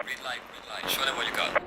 Green light. Show them what you got.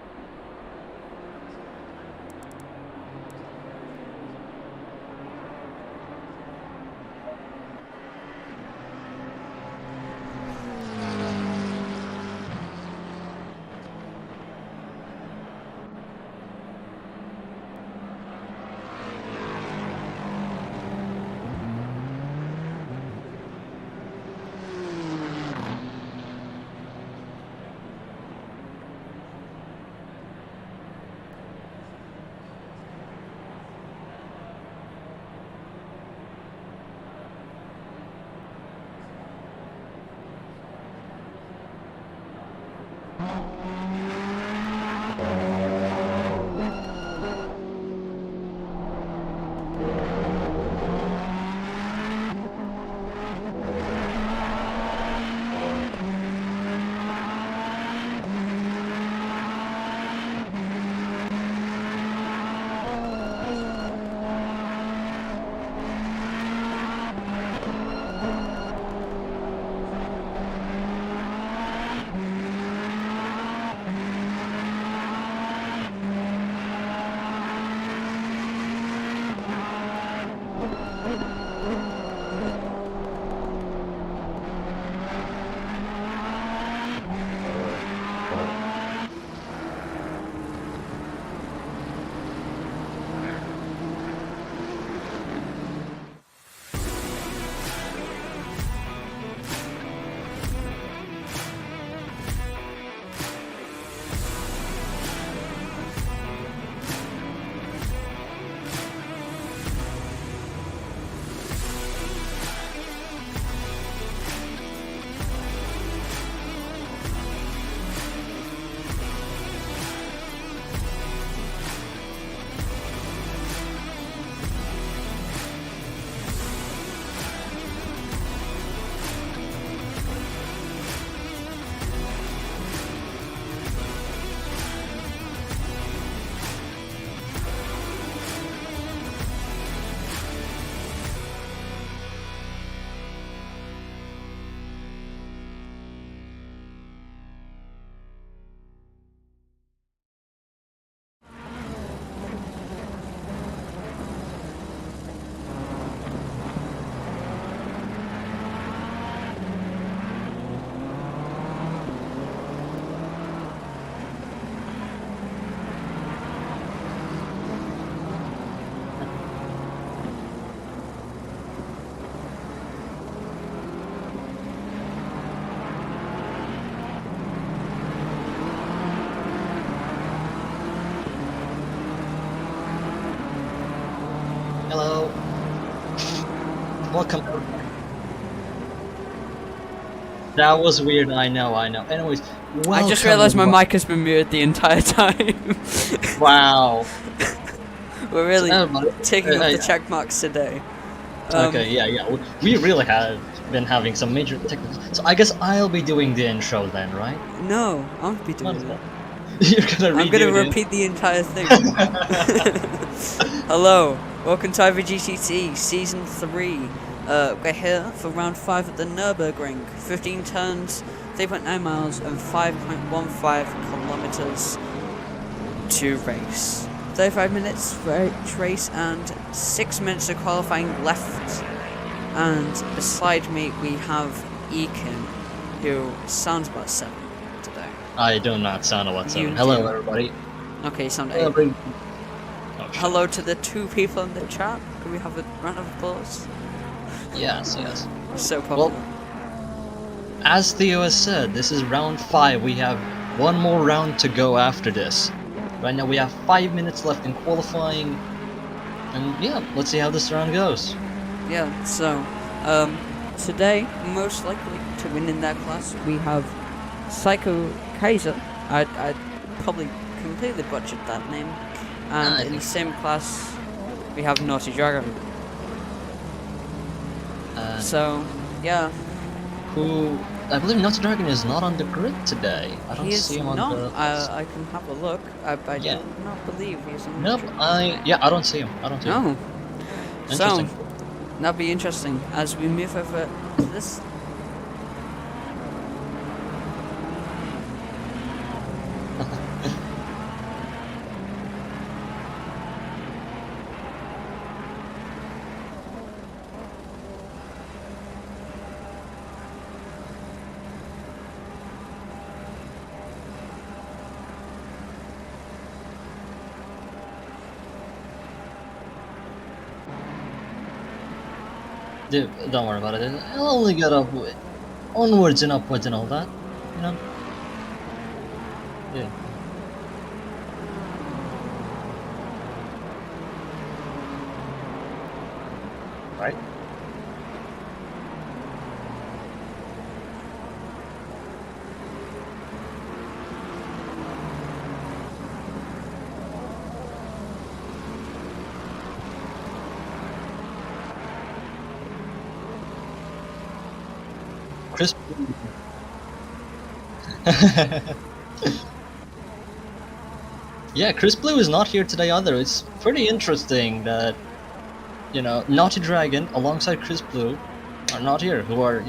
Hello. Welcome. That was weird, I know. Anyways, welcome. I just realised my mic has been muted the entire time. Wow. We're really So, taking up the check marks today. Okay, yeah. We really have been having some major technical. So I guess I'll be doing the intro then, right? No, I won't be doing that. I'm gonna repeat the entire thing. Hello, welcome to IVGCT Season 3. We're here for round 5 at the Nürburgring. 15 turns, 3.9 miles, and 5.15 kilometers to race. 35 minutes for each race and 6 minutes of qualifying left. And beside me we have Ekin, who sounds about 7 today. I do not sound about 7. Hello, everybody. Okay, you sound 8. Oh, hello to the 2 people in the chat. Can we have a round of applause? Yes. So popular. Well, as Theo has said, this is round 5. We have one more round to go after this. Right now we have 5 minutes left in qualifying. And yeah, let's see how this round goes. Yeah, so, today, most likely to win in that class, we have Psycho Kaiser. I probably completely butchered that name. And in the same class, we have Naughty Dragon. So, yeah. Who, I believe Naughty Dragon is not on the grid today. I don't He see him on not. the... I can have a look. I do not believe he's on Nope, the grid. I don't see him. No. Interesting. So, that'll be interesting as we move over to this. Don't worry about it. I'll only get up onwards and upwards and all that. You know. Yeah. Right. Chris. Yeah, Chris Blue is not here today either. It's pretty interesting that, you know, Naughty Dragon alongside Chris Blue are not here. Who are,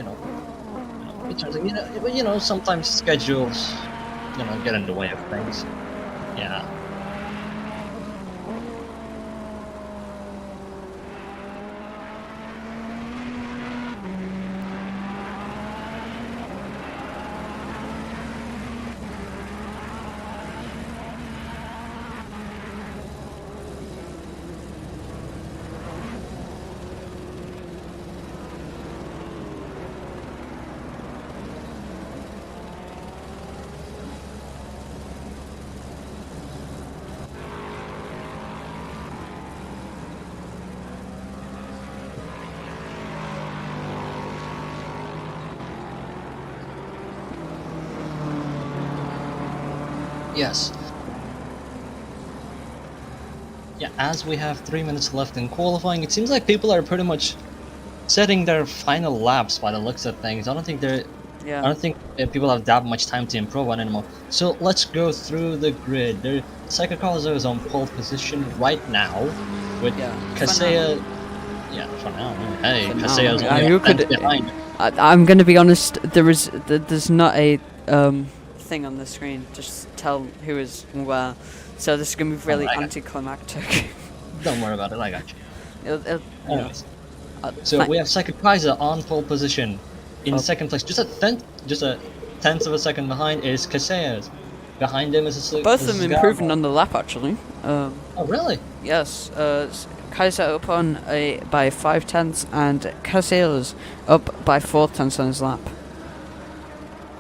interesting. You know, sometimes schedules, get in the way of things. Yeah. Yes. Yeah, as we have 3 minutes left in qualifying, it seems like people are pretty much setting their final laps by the looks of things. I don't think people have that much time to improve on anymore. So let's go through the grid. Psycho Carzo is on pole position right now with Kasea. Yeah, for now. Hey, Kasea's only behind. I'm gonna be honest. There's not a thing on the screen. Just tell who is where. So this is gonna be really anticlimactic. Don't worry about it. I got you. Anyways. So we have Psycho Kaiser on pole position in second place. Just a tenth of a second behind is Kasea's. Behind him is both of them improving on the lap actually. Oh really? Yes. Kaiser up on by 5/10 and Kasea's up by 4/10 on his lap.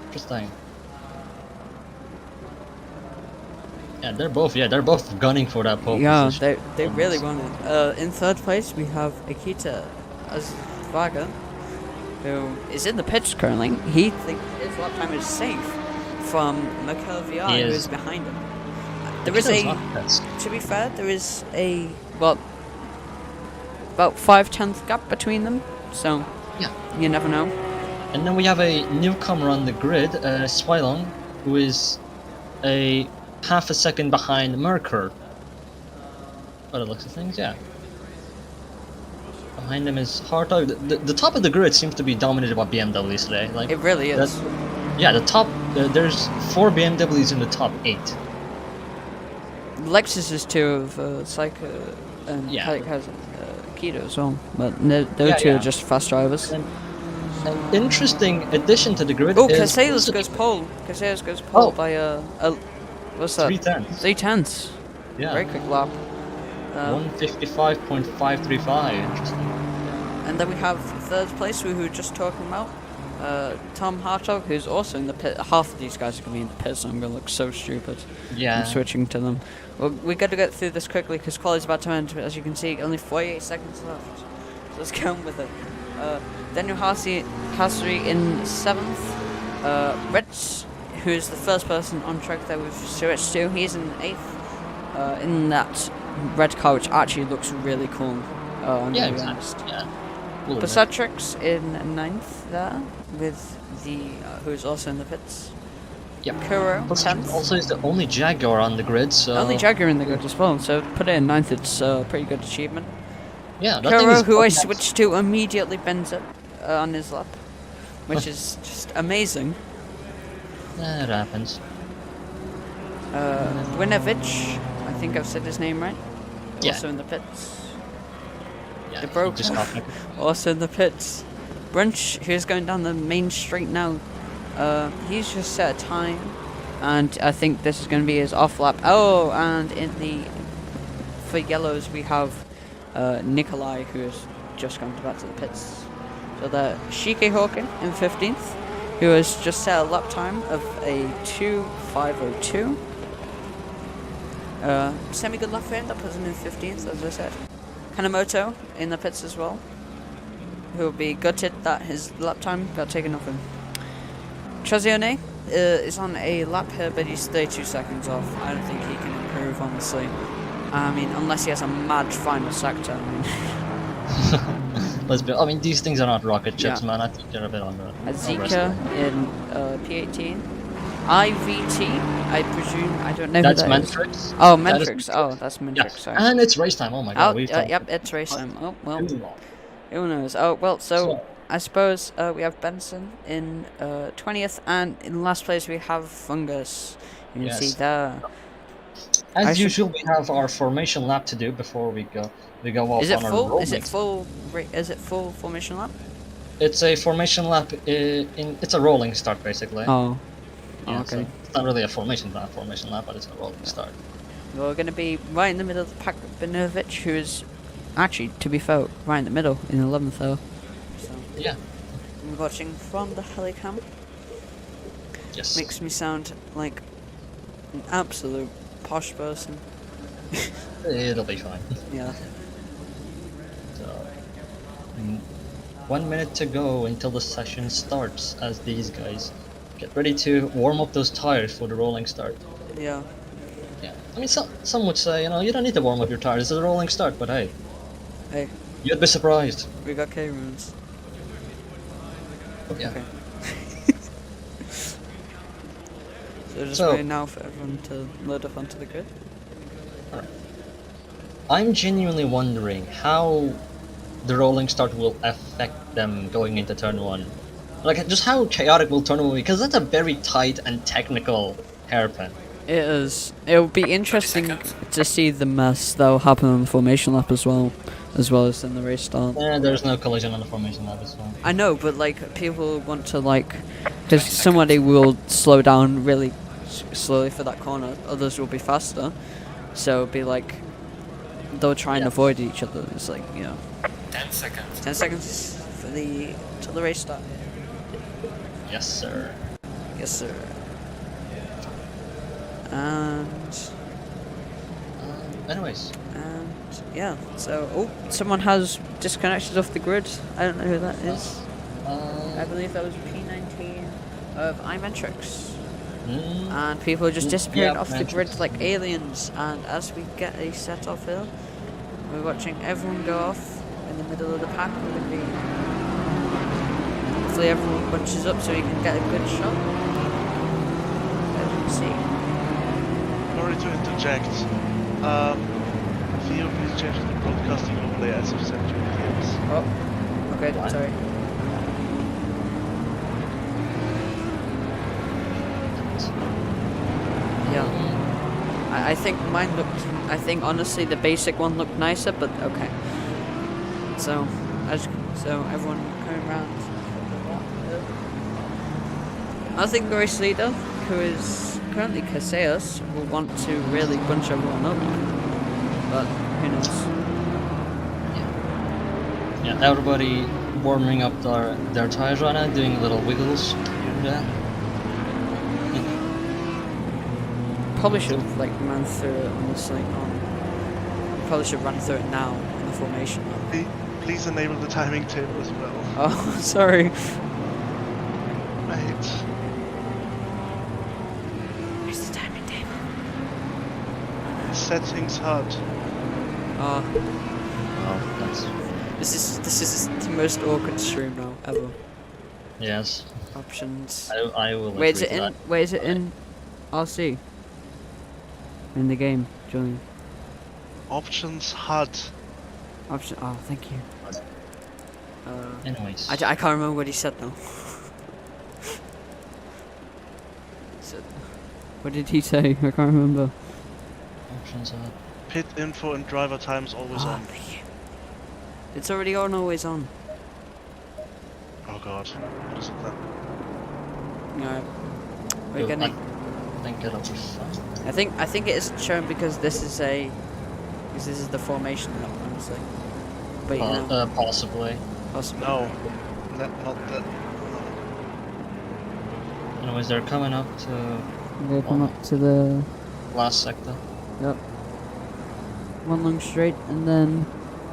Interesting. Yeah, they're both gunning for that pole position. Yeah, they really want it. In third place we have Akita Azvaga, who is in the pits currently. He thinks his lap time is safe from Mikel VR, who is behind him. There is to be fair, there is about 5/10 gap between them, so yeah, you never know. And then we have a newcomer on the grid, Swilong, who is a half a second behind Merkur. By the looks of things, yeah. Behind him is Hartog. The top of the grid seems to be dominated by BMWs today. Like it really is. Yeah, the top. There's 4 BMWs in the top 8. Lexus is 2 of Psycho and has Keto as well, but those two are just fast drivers. An interesting addition to the grid. Oh, Casellas goes pole. Casellas goes pole by what's that? 3/10. 3/10. Yeah. Very quick lap. 155.535. Interesting. And then we have third place, who we were just talking about. Tom Hartog, who's also in the pit. Half of these guys are going to be in the pit, so I'm going to look so stupid. Yeah. I'm switching to them. Well, we got to get through this quickly because quality's about to end. As you can see, only 48 seconds left. So let's get on with it. Daniel Hassery in 7th. Ritz, who is the first person on track there with switched to. He's in 8th. In that red car, which actually looks really cool. Yeah, exactly. Yeah. Pasatrix in 9th there with who's also in the pits. Yep. Kuro 10th. Also is the only Jaguar on the grid, so... Only Jaguar in the grid as well, so put it in 9th, it's a pretty good achievement. Yeah, Kuro, who I switched to, immediately bends it on his lap, which is just amazing. That happens. Winovich, I think I've said his name right. Yeah. Also in the pits. Yeah, The broker, also in the pits. Brunch, who's going down the main street now, he's just set a time, and I think this is going to be his off lap. Oh, and for yellows we have Nikolai, who has just gone back to the pits. So the Shike Hawking in 15th, who has just set a lap time of a 2:5:02. Semi-good lap for him, that puts him in 15th, as I said. Kanemoto in the pits as well, who will be gutted that his lap time got taken off him. Trazione is on a lap here, but he's 32 seconds off. I don't think he can improve, honestly. I mean, unless he has a mad final sector. I mean. Let's be. I mean, these things are not rocket ships, Yeah. man. I think they're a bit on the. Azika in P18. IVT, I presume. I don't know That's who that is. Mentrix. Oh, That is Mentrix. Oh, that's Mentrix. Yeah, Sorry. and it's race time. Oh my god, Oh, we've talked yep, it's race time. Oh, well, too long. who knows? Oh, well, so So- I suppose we have Benson in 20th, and in last place we have Fungus. You can see Yes. there. I As should- usual, we have our formation lap to do before we go. We go off Is it on our full? rolling. Is it full? Is it full formation lap? It's a formation lap. It's a rolling start basically. Oh. Yeah, Okay. so it's not really a formation lap, but it's a rolling start. We're going to be right in the middle of the pack. Benovic, who is actually, to be fair, right in the middle in 11th though. So Yeah. I'm watching from the helicam. Yes. Makes me sound like an absolute posh person. It'll be fine. Yeah. So, 1 minute to go until the session starts. As these guys get ready to warm up those tires for the rolling start. Yeah. Yeah. I mean, some would say, you don't need to warm up your tires. It's a rolling start, but hey, Hey, you'd be surprised. we got K runes. Yeah. Okay. So just So- waiting now for everyone to load up onto the grid. I'm genuinely wondering how the rolling start will affect them going into turn 1. Like, just how chaotic will turn 1 be? Because that's a very tight and technical hairpin. It is. It'll be interesting to see the mess that'll happen on the formation lap as well as in the race start. There's no collision on the formation lap as well. I know, but like people want to because somebody will slow down really slowly for that corner, others will be faster, so it'll be like they'll try and Yeah. avoid each other. It's 10 seconds. 10 seconds for till the race start. Yes, sir. Yes, sir. And Anyways, yeah, so someone has disconnected off the grid. I don't know who that is. I believe that was P19 of iMetrics. And people are just disappearing yeah, off the grid Metrics. like aliens. And as we get a set off here, we're watching everyone go off in the middle of the pack. We're going to be. Hopefully, everyone bunches up so we can get a good shot. As you can see. Sorry to interject. Theo, please change the broadcasting overlay as I've sent you videos. Oh, okay, What? sorry. Yeah. I think mine looked. I think honestly the basic one looked nicer, but okay. So, everyone going around. I think the race leader, who is currently Casillas, will want to really bunch everyone up. But who knows? yeah, everybody warming up their tires right now, doing little wiggles. Yeah. Probably should have ran through it honestly. Probably should run through it now in the formation. Please enable the timing table as well. Oh, sorry. Mate. Where's the timing table? Settings HUD. Oh, Oh, that's this is the most awkward stream now ever. yes. Options. I will. Where is agree it to in? that. Where is it in? RC. In the game, Julian. Options HUD. Option. Oh, thank you. Anyways. I can't remember what he said now. So, what did he say? I can't remember. Options are. Pit info and driver times always Oh, on. thank you. It's already on, always on. Oh god. What is it then? No. We're Oh, gonna. I think it'll be fun. I think it is shown because this is the formation lap, honestly. But you know, Possibly. possibly. No. not that. Anyways, they're coming up to They come up to the last sector. yep. One long straight and then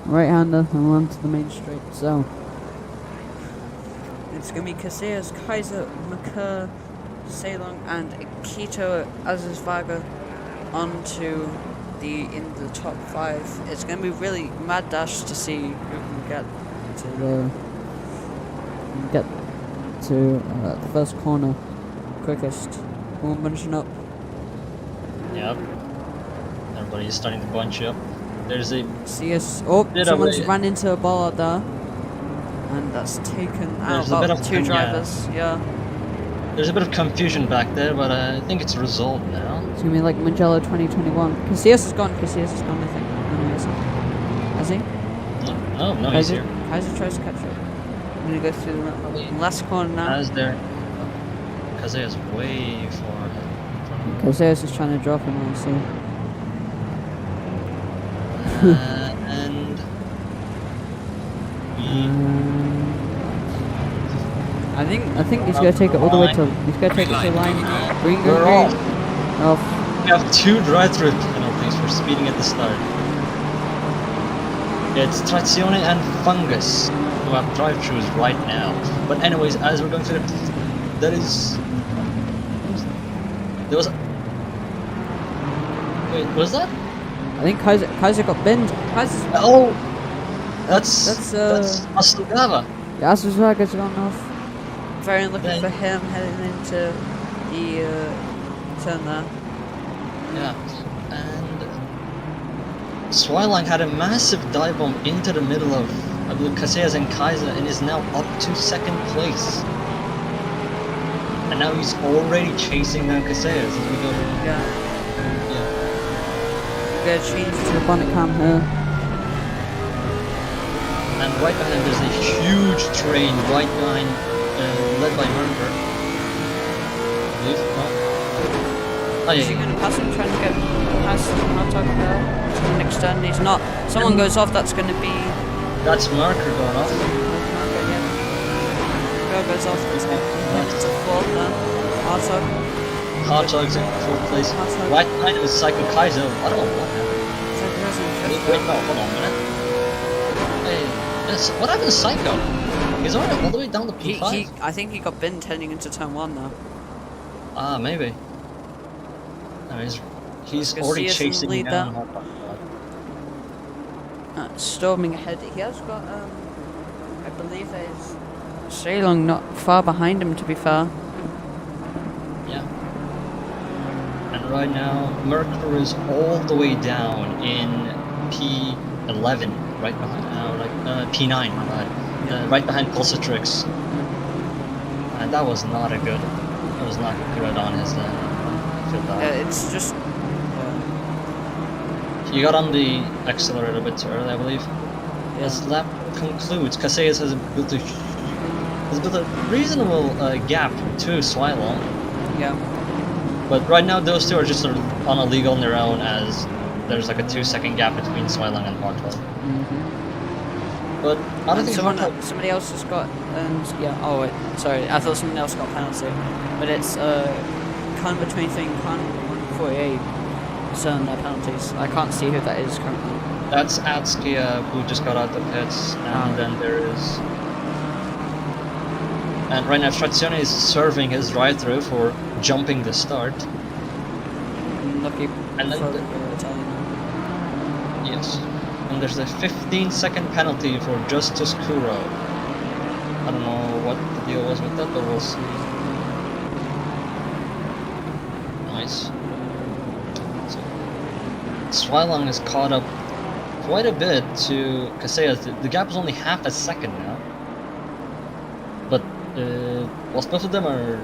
right-hander and one to the main straight. So it's gonna be Casillas, Kaiser, McCurr, Ceylon, and Akito Azizvaga onto in the top 5. It's gonna be really mad dash to see who can get to the first corner quickest. One bunching up. Yep. Everybody's starting to bunch up. There's a CS. Oh, bit someone's of a, ran into a ball out there. And that's taken out There's a bit about of 2 drivers. Yeah. There's a bit of confusion back there, but I think it's resolved now. It's gonna be like Mugello 2021. Casillas is gone. Casillas is gone, I think. Has he? No, he's here. Kaiser tries to catch up. I'm gonna go through the last corner now. As there. Kazuya's way far ahead. Casillas is trying to drop him, I see. And I think he's gonna take it all the way to. He's gonna take it to the line. Green. we're off. Off. We have 2 drive-through penalties for speeding at the start. It's Trazione and Fungus who have drive-throughs right now. But anyways, as we're going through there was wait, was that? I think Kaiser got binned. Kaiser's. Oh, that's Asugava. Yeah, Asuzaga's gone off. Very unlucky for him heading into the turn there. Yeah, and Swylang had a massive dive bomb into the middle of, I believe, Casillas and Kaiser, and is now up to 2nd place. And now he's already chasing down Casillas as we go. Yeah. Yeah. We're gonna change to the bonnet cam here. And right behind there's a huge train right behind, led by Nürburgring. I believe. No. Oh, Is he yeah. gonna pass him, trying to get past him? I'll talk about to the next turn. He's not. Someone goes off, that's gonna be. That's Marker going off. Okay, yeah. Go goes off, that's it's a 4th then. Hartog. Hartog's in 4th place. Hartog. Right behind him is Psycho Kaiser. I don't know what happened. Wait, no, hold on a minute. Hey, yes, what happened to Psycho? He's already all the way down to P5? I think he got binned heading into turn 1 now. Ah, maybe. No, he's already chasing me down. Storming ahead. He has got, I believe there's Ceylon not far behind him, to be fair. Yeah. And right now, Mercury is all the way down in P11, right behind, P9, right behind Pulsatrix. And that was not good on his field dive. Yeah, it's just. You got on the accelerator a bit too early, I believe. Yeah. As lap concludes, Casillas has built a reasonable gap to Swylon. Yeah. But right now, those two are just sort of on a league on their own, as there's like a 2-second gap between Swylon and Hartwell. But I don't think somebody else has got. Yeah. Oh wait. Sorry. I thought someone else got penalty. But it's Con between thing Con 148. Certain their penalties. I can't see who that is currently. That's Atskia, who just got out the pits, and then there is. And right now, Trazione is serving his drive-through for jumping the start. Lucky. And then yes, and there's a 15-second penalty for Justice Kuro. I don't know what the deal was with that, but we'll see. Nice. Swylong has caught up quite a bit to Casillas. The gap is only half a second now. But whilst both of them are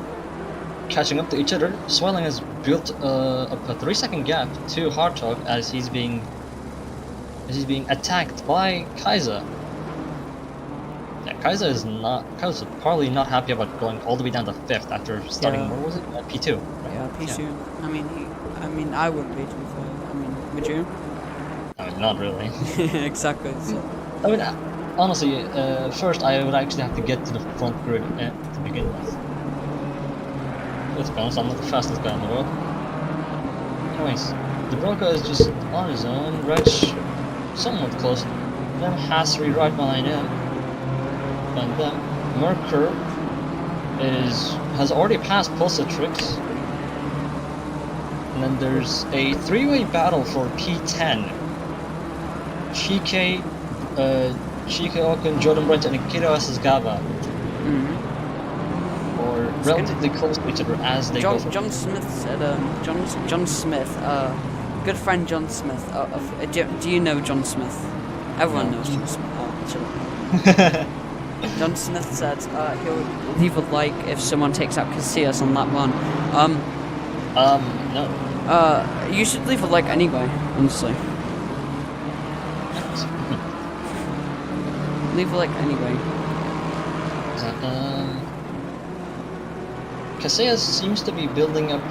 catching up to each other, Swylong has built up a 3-second gap to Hartog as he's being attacked by Kaiser. Yeah, Kaiser's probably not happy about going all the way down to 5th after starting. Where was it? P2. Right? Yeah, P2. Yeah. I mean, I wouldn't be, to be fair. I mean, would you? I mean, not really. Exactly. So. I mean, honestly, first I would actually have to get to the front grid to begin with. Let's be honest, I'm not the fastest guy in the world. Anyways, the Bronco is just on his own, Reg somewhat close. Then Hasri right behind him. And then Merkur has already passed Pulsatrix. And then there's a three-way battle for P10. Chike, Okun, Jordan Brent, and Akira Asasgawa. Or relatively close to each other as they go. John Smith said, John Smith, good friend John Smith. Do you know John Smith? Everyone knows John Smith. Oh, chill. John Smith said he'll leave a like if someone takes out Casillas on that one. No. You should leave a like anyway, honestly. Leave a like anyway. Casillas seems to be building up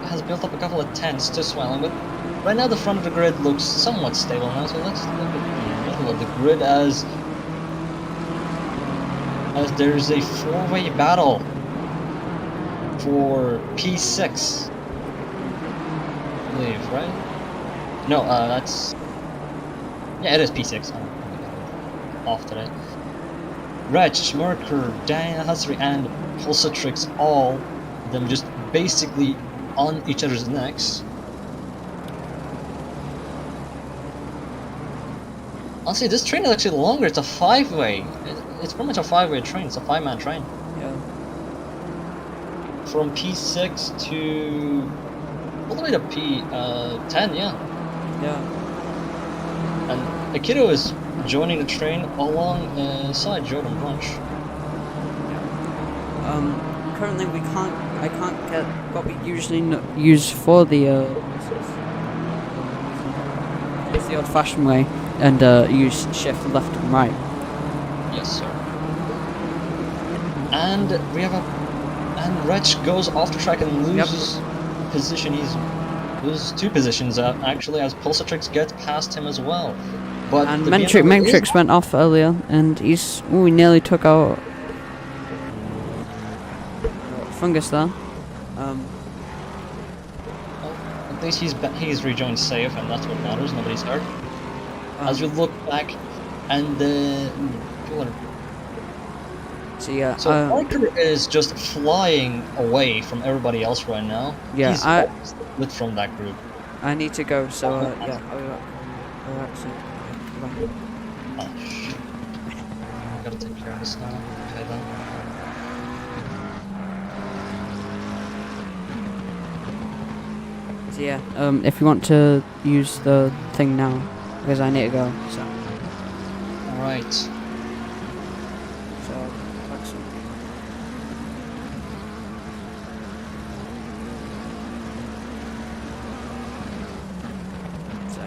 has built up a couple of tents to swelling, but right now the front of the grid looks somewhat stable now, so let's look at the middle of the grid as there's a four-way battle for P6. I believe, right? No, that's... Yeah, it is P6. I'm off today. Reg, Merkur, Dan, Hasri, and Pulsatrix, all of them just basically on each other's necks. Honestly, this train is actually longer. It's a five-way. It's pretty much a five-way train. It's a five-man train. Yeah. From P6 to all the way to P10, yeah. Yeah. And Akito is joining the train alongside Jordan Brunch. Currently I can't get what we usually use for the it's the old-fashioned way, and use shift left and right. Yes, sir. And we have and Reg goes off the track and loses position. He loses two positions actually, as Pulsatrix gets past him as well. But and Mentrix went off earlier, and we nearly took out Fungus there. Well, at least he's rejoined safe, and that's what matters. Nobody's hurt. As we look back, and so yeah, so Parker is just flying away from everybody else right now. Yeah, he's split from that group. I need to go, so yeah, I'll be back. Oh shit! I gotta take care of this now. Okay then. So yeah, if you want to use the thing now, because I need to go, so. Alright. So,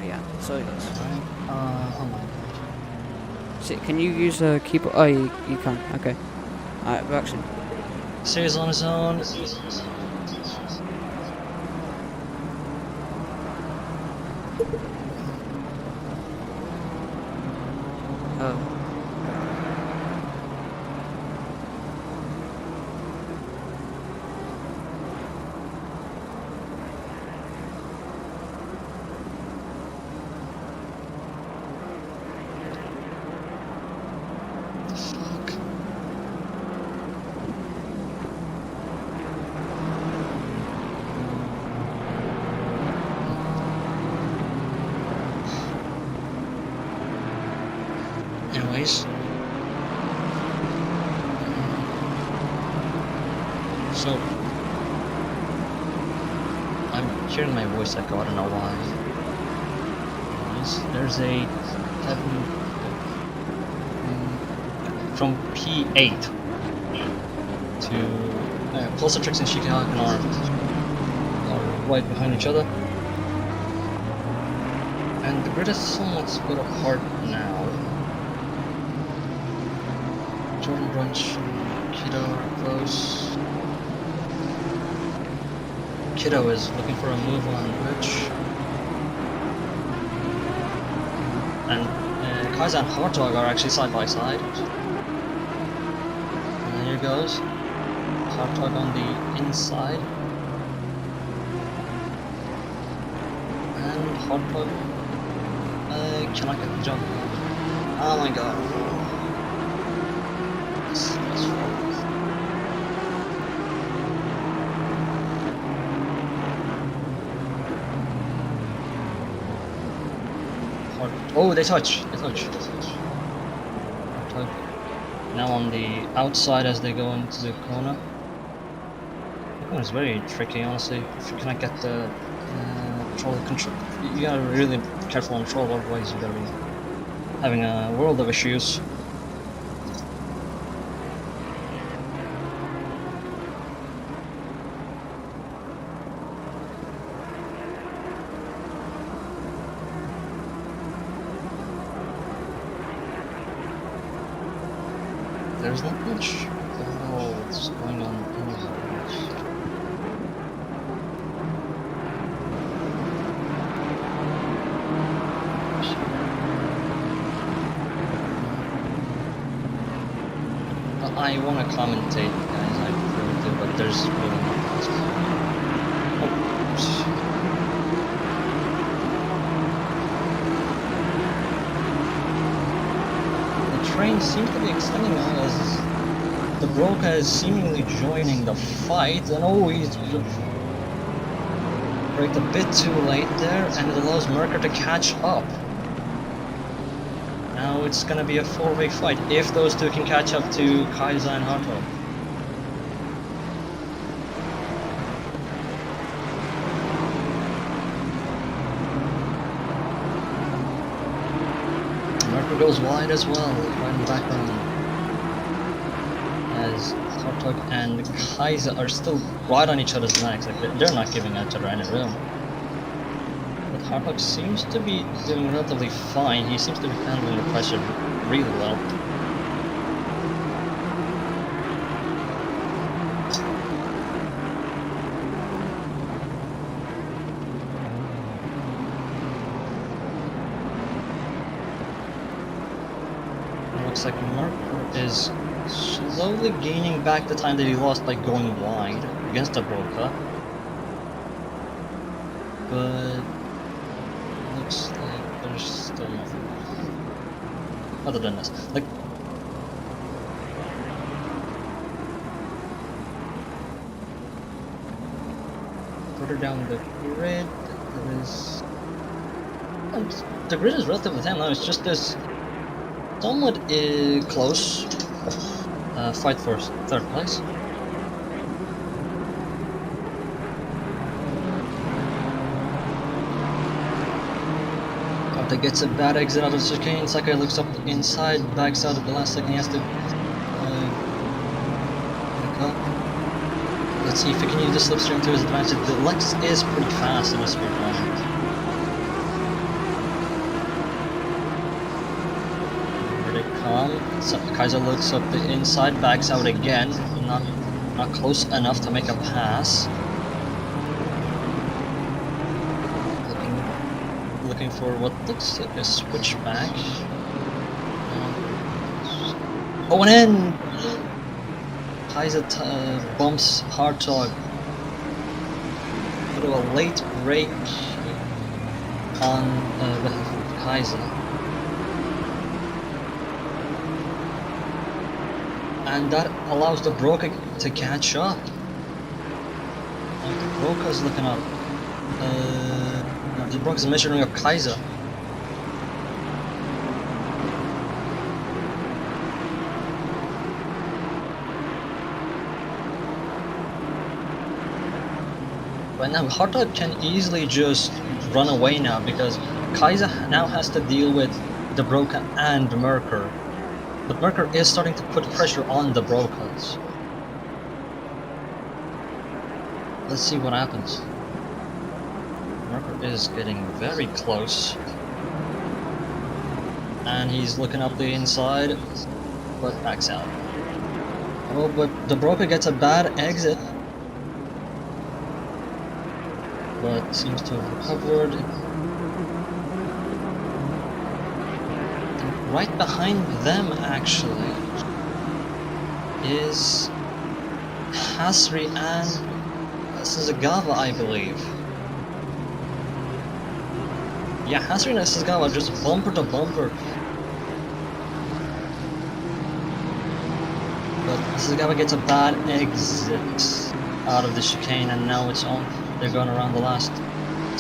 yeah, so. Oh my god. So, can you use a keyboard? Oh, you can, okay. Alright, we're actually. Stays on his own. Anyways, so I'm hearing my voice echo. I don't know why. Anyways, there's a from P8 to Pulsatrix and Shikahakan are right behind each other, and the grid is somewhat split apart now. Jordan Brunch, Kiddo are close. Kiddo is looking for a move on Rich. And Kaiser and Hartog are actually side by side. And here goes Hartog on the inside. And Hartog cannot get the jump. Oh my god. Oh, they touch. Now on the outside as they go into the corner. The corner is very tricky, honestly. If you cannot get the control, you gotta be really careful on control, otherwise you're gonna be having a world of issues. There's not much else going on anywhere. I want to commentate, guys, I really do, but there's really not much. The train seems to be extending now as the broker is seemingly joining the fight, and oh, he's braked a bit too late there, and it allows Merker to catch up. Now it's gonna be a four-way fight if those two can catch up to Kaiser and Hartog. Merker goes wide as well, right in the background. As Hartog and Kaiser are still right on each other's necks, like they're not giving each other any room. But Hartog seems to be doing relatively fine. He seems to be handling the pressure really well. It looks like Merker is slowly gaining back the time that he lost by going wide against the broker. But looks like there's still nothing other than this. Like, further down the grid, there is the grid is relatively thin now. It's just this somewhat close fight for third place. That gets a bad exit out of the chicane. Sakai looks up the inside, backs out at the last second. He has to back up. Let's see if he can use the slipstream to his advantage. The Lex is pretty fast in a speed run. Here they come. So Kaiser looks up the inside, backs out again. Not close enough to make a pass. Looking for what looks like a switchback. Oh, and in! Kaiser bumps Hartog. Through a late brake on Kaiser. And that allows the broker to catch up. And the broker's looking up. The broker's measuring up Kaiser. But now Hartog can easily just run away now because Kaiser now has to deal with the broker and Merker. But Merker is starting to put pressure on the brokers. Let's see what happens. Merker is getting very close. And he's looking up the inside, but backs out. Oh, but the broker gets a bad exit. But seems to have recovered. right behind them actually is Hasri and Suzagawa, I believe. Yeah, Hasri and Suzagawa just bumper to bumper. But Suzagawa gets a bad exit out of the chicane, and now it's on. They're going around the last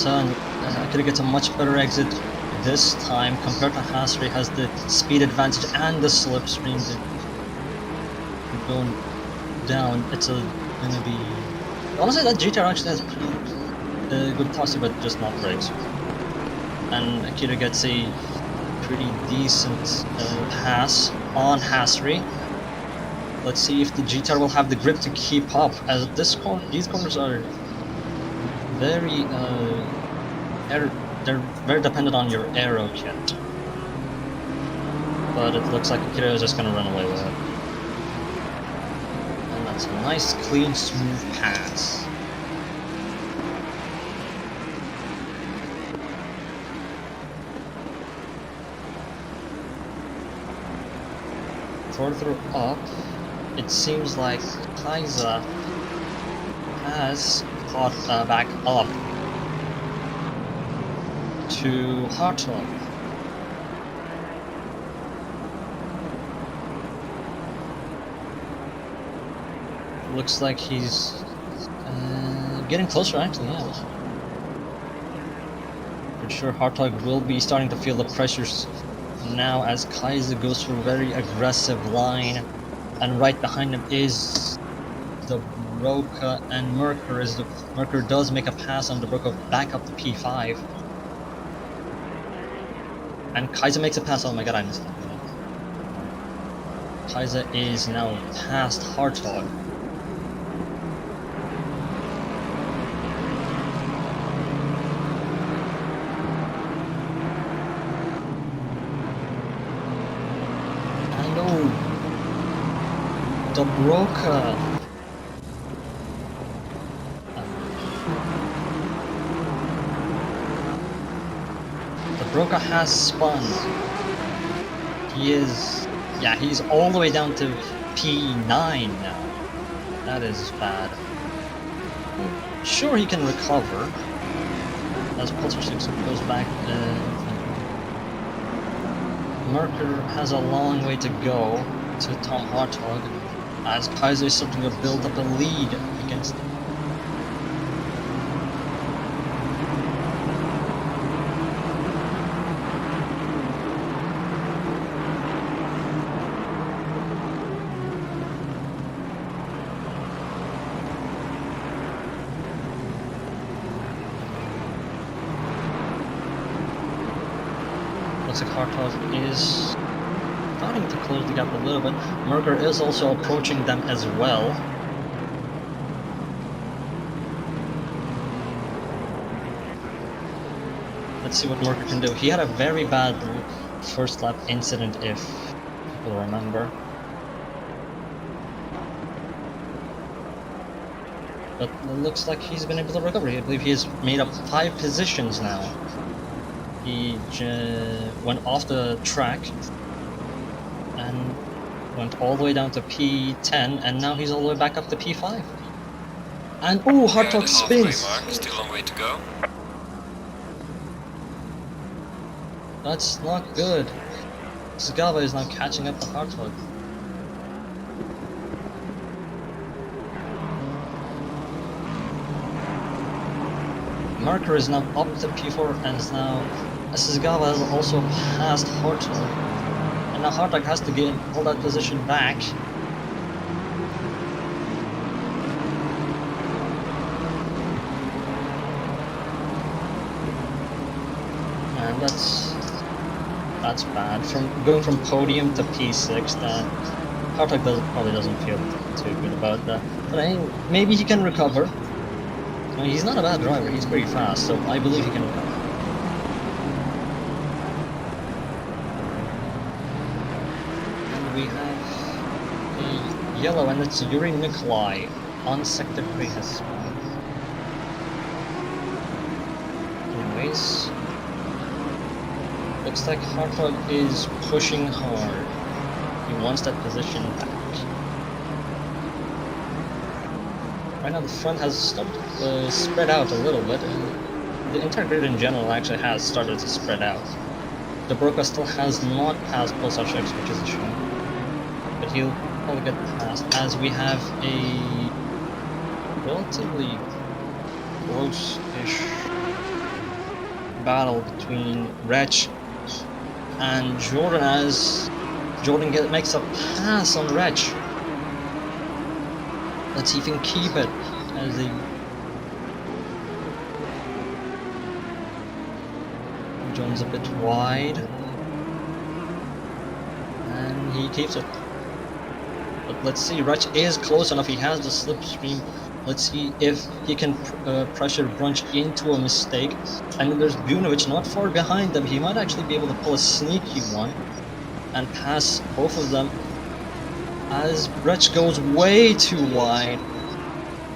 turn. Akira gets a much better exit this time compared to Hasri. Has the speed advantage and the slipstream going down. It's gonna be. Honestly, that GTR actually has pretty good posture, but just not brakes. And Akira gets a pretty decent pass on Hasri. Let's see if the GTR will have the grip to keep up, as these corners are very they're very dependent on your aero kit. But it looks like Akira is just gonna run away with it. And that's a nice, clean, smooth pass. Further up, it seems like Kaiser has caught back up to Hartog. Looks like he's getting closer actually, yeah. For sure Hartog will be starting to feel the pressures now as Kaiser goes for a very aggressive line, and right behind him is the Broca and Merker. Merker does make a pass on the Broca back up to P5, and Kaiser makes a pass. Oh my god, I missed that. Kaiser is now past Hartog. The Broca. The Broca has spun. He's all the way down to P9 now. That is bad. Sure, he can recover as Pulsar 6 goes back. Merker has a long way to go to Tom Hartog, as Kaiser is starting to build up a lead against him. Looks like Hartog is starting to close the gap a little bit. Merker is also approaching them as well. Let's see what Merker can do. He had a very bad first lap incident, if people remember. But it looks like he's been able to recover. I believe he has made up 5 positions now. He went off the track and went all the way down to P10, and now he's all the way back up to P5. And oh, Hartog spins! Still a long way to go. That's not good. Suzagawa is now catching up to Hartog. Merker is now up to P4, and is now Suzagawa has also passed Hartog. And now Hartog has to get all that position back. And that's bad. From going from podium to P6, that Hartog probably doesn't feel too good about that. But I mean, maybe he can recover. I mean, he's not a bad driver, he's pretty fast, so I believe he can recover. We have a yellow, and it's Yuri Nikolai on sector 3 has spawned. Anyways, Looks like Hardtog is pushing hard. He wants that position back. Right now the front has started to spread out a little bit, and the entire grid in general actually has started to spread out. The Broca still has not passed Pulsar-6, which is a shame. But he'll probably get past, as we have a relatively close-ish battle between Wretch and Jordan, as Jordan makes a pass on Wretch. Let's see if he can keep it as he joins a bit wide, and he keeps it. But let's see, Wretch is close enough, he has the slipstream. Let's see if he can pressure Brunch into a mistake. And there's Bunovic not far behind them. He might actually be able to pull a sneaky one and pass both of them, as Wretch goes way too wide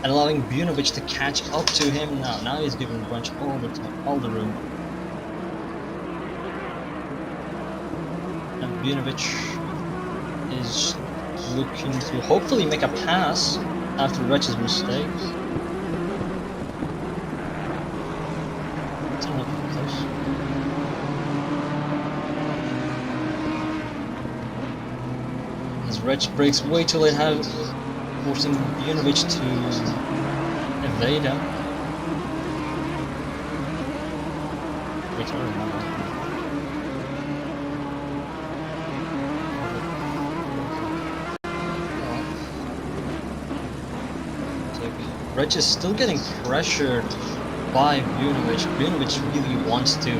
and allowing Bunovic to catch up to him now. Now he's giving Brunch all the time, all the room. And Bunovic is looking to hopefully make a pass after Wretch's mistake. It's not close. As Wretch breaks way too late, forcing Bunovic to evade him. Wait, I don't remember. Wretch is still getting pressured by Bunovic. Bunovic really wants to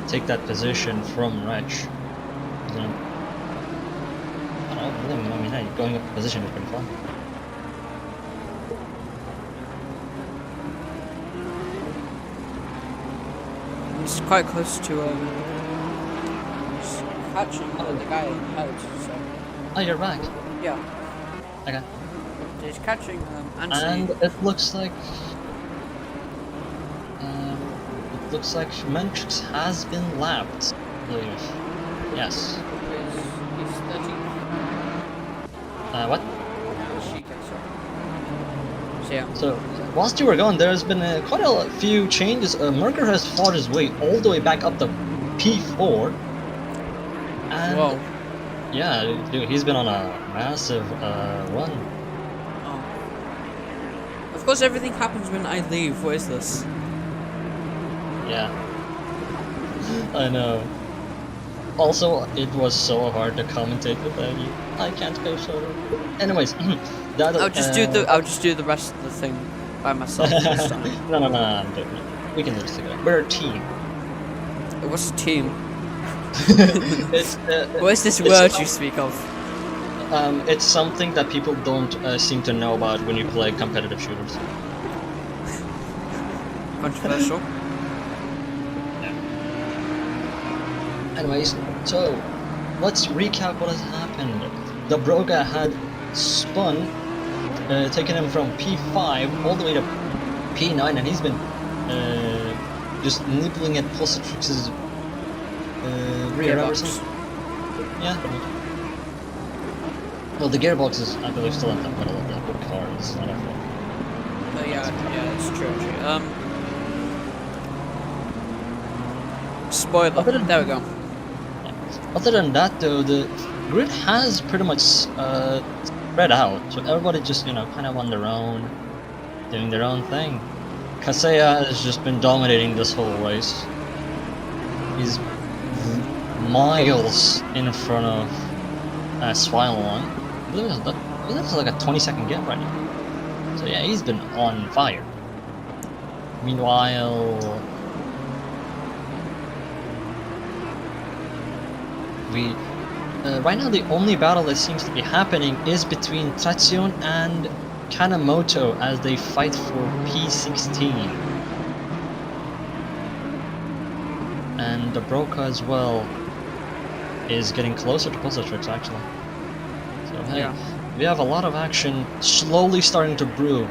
take that position from Wretch. I mean, hey, going up the position has been fun. It's quite close to catching the guy out. So. Oh, you're back. Yeah. Okay. He's catching Anthony. And it looks like Mentrix has been lapped, I believe. Yes. He's 13. What? So yeah. So, whilst you were gone, there's been quite a few changes. Merker has fought his way all the way back up to P4. And whoa. Yeah, dude, he's been on a massive run. Oh. Of course, everything happens when I leave. What is this? Yeah. I know. Also, it was so hard to commentate without you. I can't go solo. Anyways, that, I'll just do the rest of the thing by myself this time. No, we can do this together. We're a team. What's a team? It's, what is this word you speak of? It's something that people don't seem to know about when you play competitive shooters. Controversial. Anyways, so let's recap what has happened. The Broga had spun, taking him from P5 all the way to P9, and he's been just nibbling at Positrix's rear ever since. Yeah. Well, the gearbox is, I believe, still at the pedal of the car. It's not a fault. Yeah, it's true. Spoiler. There we go. Other than that, though, the grid has pretty much spread out, so everybody just, kind of on their own, doing their own thing. Kaseya has just been dominating this whole race. He's miles in front of Swilon. I believe that's like a 20-second gap right now. So yeah, he's been on fire. Meanwhile, right now the only battle that seems to be happening is between TRACC and Kanemoto as they fight for P16. And the Broca as well is getting closer to Positrix actually. So hey, yeah. We have a lot of action slowly starting to brew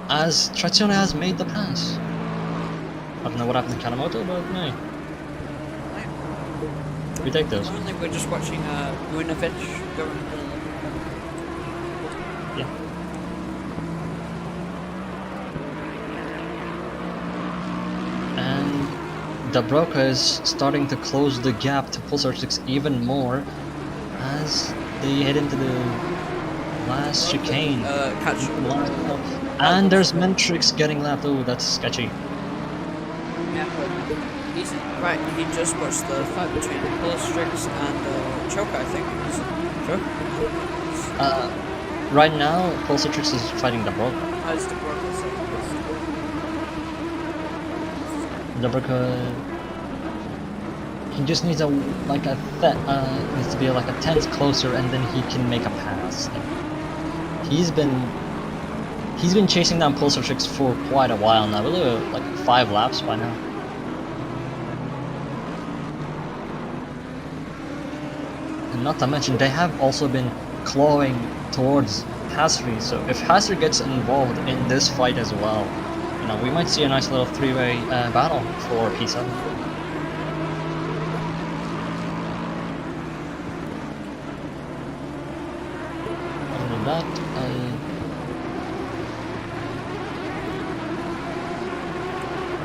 as TRACC has made the pass. I don't know what happened to Kanemoto, but hey. We take those. Currently, we're just watching Winovich go in the middle. Yeah. And Dabroka is starting to close the gap to Pulsar 6 even more as they head into the last chicane. Catch. And there's Mentrix getting lapped. Oh, that's sketchy. Yeah, he's right. He just watched the fight between Pulstrix and Choker, I think. Choker? Right now, Pulsatrix is fighting Dabroka. Oh, it's the Broker, so Dabroka, he just needs needs to be like a tenth closer, and then he can make a pass. He's been chasing down Pulsatrix for quite a while now. Really, like 5 laps by now. And not to mention, they have also been clawing towards Hasri, so if Hasri gets involved in this fight as well, you know, we might see a nice little 3-way battle for P7.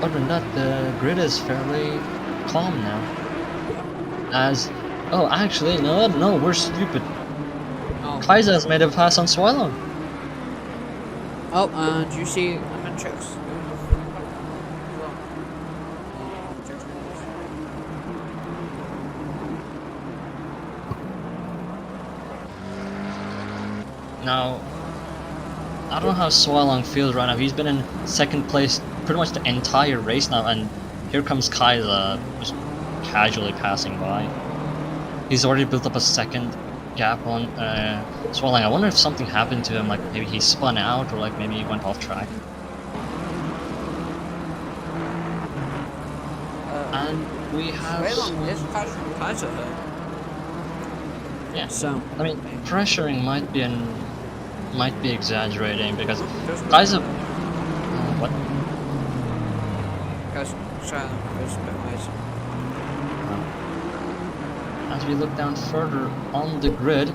Other than that, the grid is fairly calm now. Oh, actually, no, we're stupid. Oh. Kaiser has made a pass on Swallow. Oh, and you see Mentrix. Now, I don't know how Swalong feels right now. He's been in second place pretty much the entire race now, and here comes Kaiser just casually passing by. He's already built up a second gap on Swalong. I wonder if something happened to him, like maybe he spun out, or like maybe he went off track. And we have... Kaiser. Yeah. So I mean, pressuring might be exaggerating because Kaiser. What? As we look down further on the grid,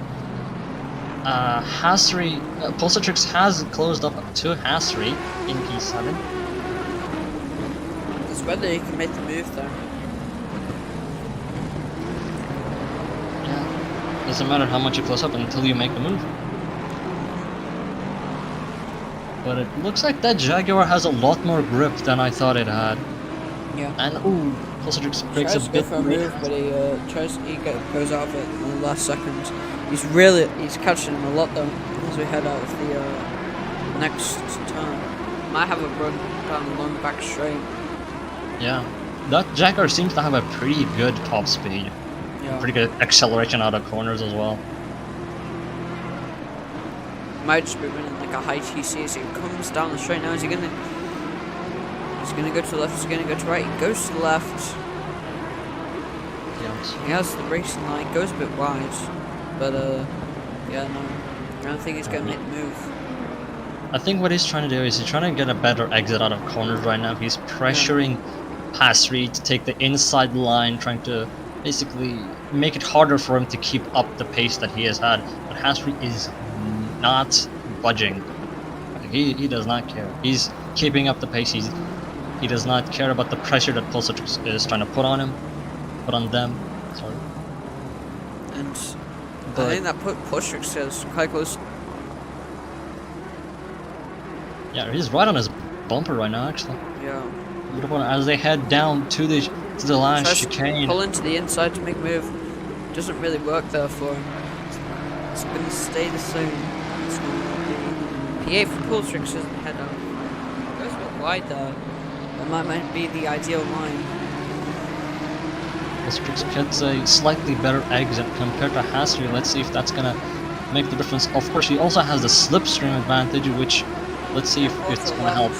Pulsatrix has closed up to Hasri in P7. It's whether you can make the move though. Yeah, doesn't matter how much you close up until you make the move. But it looks like that Jaguar has a lot more grip than I thought it had. Yeah. And ooh, Pulsatrix breaks a bit. For a move, but he goes out of it in the last second. He's catching him a lot though as we head out of the next turn. Might have a run down the long back straight. Yeah, that Jaguar seems to have a pretty good top speed. Yeah. Pretty good acceleration out of corners as well. Might just be running like a high TC as he comes down the straight now. He's gonna go to the left, he's gonna go to the right, he goes to the left. Yes. He has the racing line, goes a bit wide. But yeah, no. I don't think he's gonna make the move. I think what he's trying to do is he's trying to get a better exit out of corners right now. He's pressuring Hasri to take the inside line, trying to basically make it harder for him to keep up the pace that he has had. But Hasri is not budging. He does not care. He's keeping up the pace. He does not care about the pressure that Pulsatrix is trying to put on them. Sorry. And I think that put Pulsatrix is quite close. Yeah, he's right on his bumper right now, actually. Yeah. As they head down to the last Tries chicane. to pull into the inside to make a move. Doesn't really work there for him. It's going to stay the same. It's going to be P8 for Pulsatrix doesn't head up. Goes a bit wide there. That might be the ideal line. Pulsatrix gets a slightly better exit compared to Hasri. Let's see if that's gonna make the difference. Of course, he also has the slipstream advantage, which let's see if it's gonna help.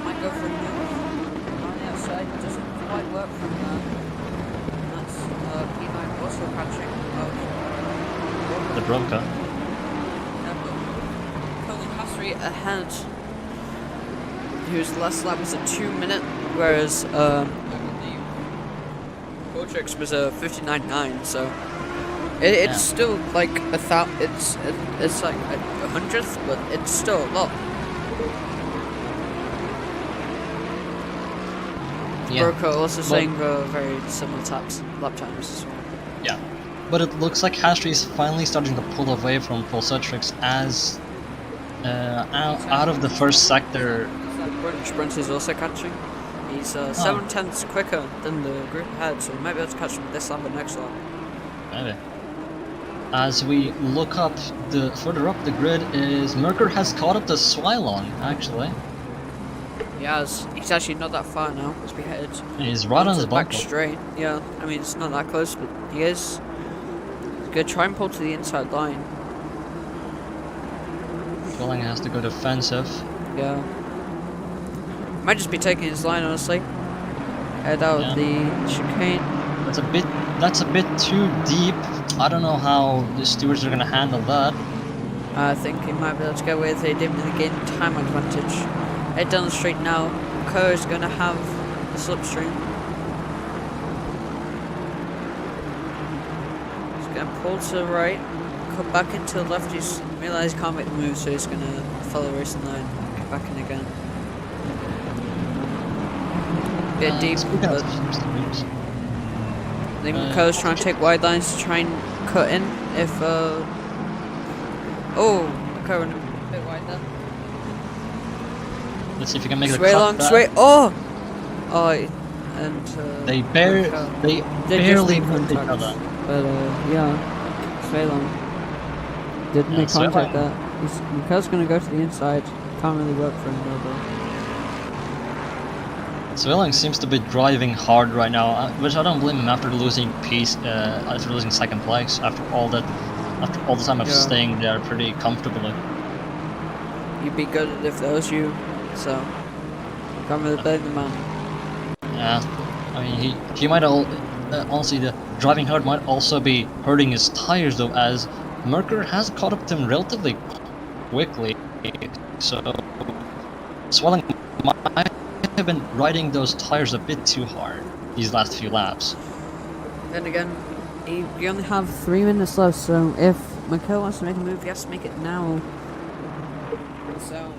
Might go for a move on the outside. Doesn't quite work from that. And that's P9 also catching The Bronca. Colin Hasri ahead. Whose last lap was a 2 minute, whereas I believe Matrix was a 59.9, so it's still like it's like a hundredth, but it's still a lot. Yeah. Broco also saying very similar lap times as well. Yeah. But it looks like Hastry is finally starting to pull away from Pulsatrix as out of the first sector. Sprint is also catching. He's 7 tenths quicker than the group ahead, so we might be able to catch him this lap or next lap. Maybe. As we look up further up the grid, is Merkur has caught up to Swilong actually. He's actually not that far now as we head. He's right on his back bumper. straight. Yeah, I mean it's not that close, but he is. He's gonna try and pull to the inside line. Swilong has to go defensive. Yeah. Might just be taking his line, honestly. Head out the chicane. That's a bit too deep. I don't know how the stewards are gonna handle that. I think he might be able to get away with it. He didn't really gain time advantage. Head down the straight now. Kerr is gonna have the slipstream. He's gonna pull to the right, come back into the left. He's realised he can't make the move, so he's gonna follow the racing line, get back in again. Bit deep, but I think Kerr's trying to take wide lines to try and cut in. If Kerr went a bit wide there. Let's see if you can make Sway the long, cut. sway. And They barely hit each other. But yeah, sway long. Didn't make Sway contact long. that. Mikael's gonna go to the inside. Can't really work for him though. Swilling seems to be driving hard right now, which I don't blame him after losing after losing second place, after all the time of staying there pretty comfortably. You'd be good if that was you, so can't really blame the man. Yeah, I mean he might honestly the driving hard might also be hurting his tires though, as Merkur has caught up to him relatively quickly, so Swilling might have been riding those tires a bit too hard these last few laps. Then again, You only have 3 minutes left, so if Mikael wants to make a move, he has to make it now. so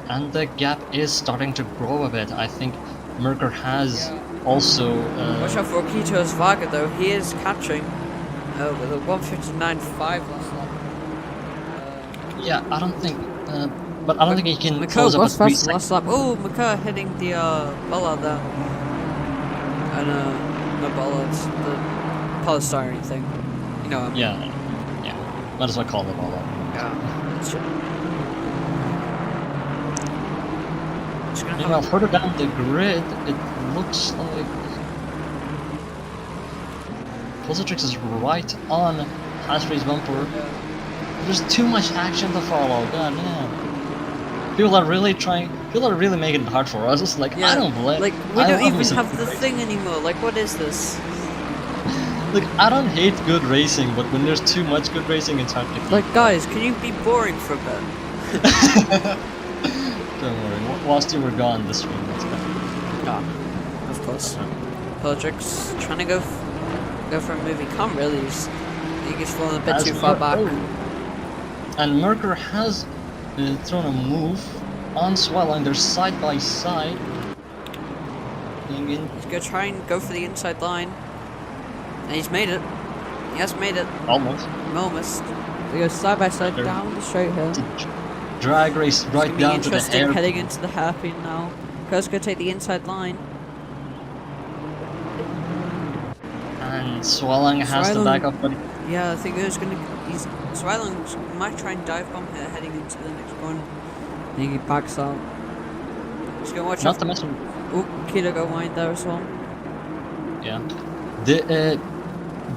And the gap is starting to grow a bit. I think Merkur has also watch out for Okito's Vaga though. He is catching with a 1:59.5 last lap. yeah, I don't think but I don't think he can Mikael close up was a 3 fast last lap. Oh, Mikael hitting the bollard there. And the bollards, the polystyrene thing. You know what I mean? Yeah, might as well call it all up. Yeah. It's gonna Meanwhile, further down the grid, it looks like Pulsatrix is right on Hastry's bumper. There's too much action to follow. God damn. People are really making it hard for us. It's like, I don't blame. Like, we I don't love even me some have good the racing. thing anymore. Like, what is this? Like, I don't hate good racing, but when there's too much good racing, it's hard to keep. Like, guys, can you be boring for a bit? Don't worry. Whilst you were gone, this stream was better. Yeah, of course. Pelagics trying to go for a move. He can't really. He gets fallen a bit too far back. And Merkur has thrown a move on Swelling. They're side by side. He's gonna try and go for the inside line. And he's made it. He has made it. Almost. Almost. They go side by side down the straight hill. Drag race right It's down gonna be to the interesting air. heading into the hairpin now. Kurt's gonna take the inside line. And Swelling has to back up, but Yeah, I think he's Swelling might try and dive bomb here heading into the next corner. I think he backs out. He's gonna watch not out. to mention, Oh, Kilo go wide there as well. yeah.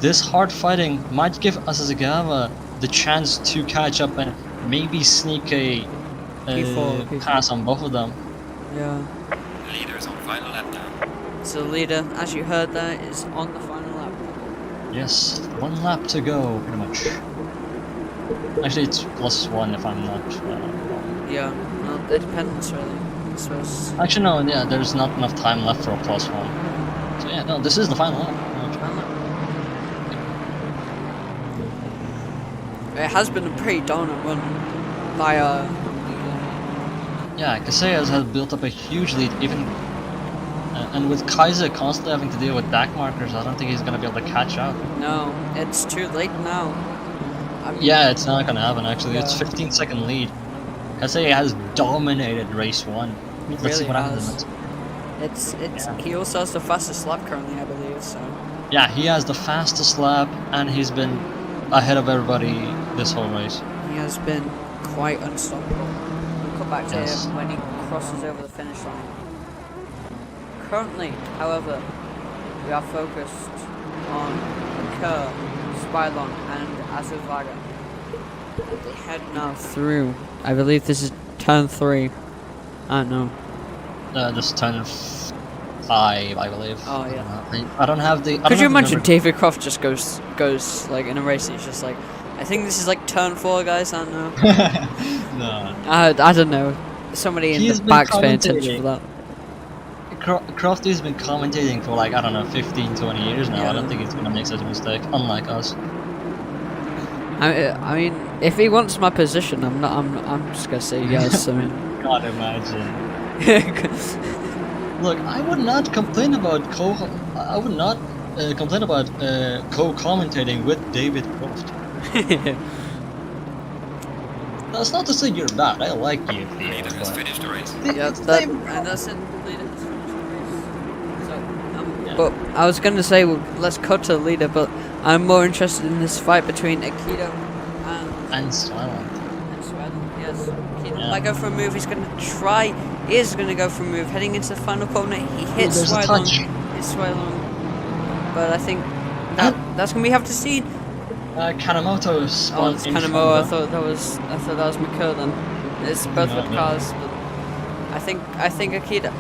This hard fighting might give Asasagawa the chance to catch up and maybe sneak a P4. pass on both of them. Yeah. Leaders on final lap now. So the leader, as you heard there, is on the final lap. Yes, 1 lap to go, pretty much. Actually, it's +1 if I'm not wrong. Yeah, well, it depends really. I suppose. Actually, no, yeah, there's not enough time left for a +1. So yeah, No, this is the final lap. It has been a pretty dominant run by Yeah, Casillas has built up a huge lead, even and with Kaiser constantly having to deal with back markers, I don't think he's gonna be able to catch up. No, it's too late now. I mean, Yeah, it's not gonna happen actually. Yeah. It's 15-second lead. Casilla has dominated race 1. He Let's see really what happens has. next. It's Yeah. he also has the fastest lap currently, I believe. So Yeah, he has the fastest lap, and he's been ahead of everybody this whole race. he has been quite unstoppable. We'll come back to Yes. him when he crosses over the finish line. Currently, however, we are focused on Kerr, Spylon, and Azuvaga. They head now through. I believe this is turn 3. I don't know. Just turn 5, I believe. Oh, yeah. I don't have the. I don't Could you have the imagine number. David Croft just goes like in a race? He's just like, I think this is like turn 4, guys. I don't know. No. I don't know. Somebody in He's the been back's paying attention commentating. for that. Crofty's been commentating for like, I don't know, 15, 20 years now. Yeah. I don't think he's gonna make such a mistake, unlike us. I mean, if he wants my position, I'm just gonna say yes. I mean, God, imagine. Look, I would not complain about co-commentating with David Croft. That's not to say you're bad. I like you, Theo. Leader has but- finished the race. yeah, It's that, David and Croft. that's it. The leader has finished the race. So, Yeah. but I was gonna say, well, let's cut to the leader, but I'm more interested in this fight between Akito And silent. and Sweden. Yes, Akito Yeah. might go for a move. He's gonna try. He is gonna go for a move. Heading into the final corner, he hits there's a touch. Hits Sweden. But I think that's gonna be have to see. Kanamoto Oh, spun it's in Kanemo. I front of thought that was McCurr then. It's both No, with no. cars. But I think Akita. him.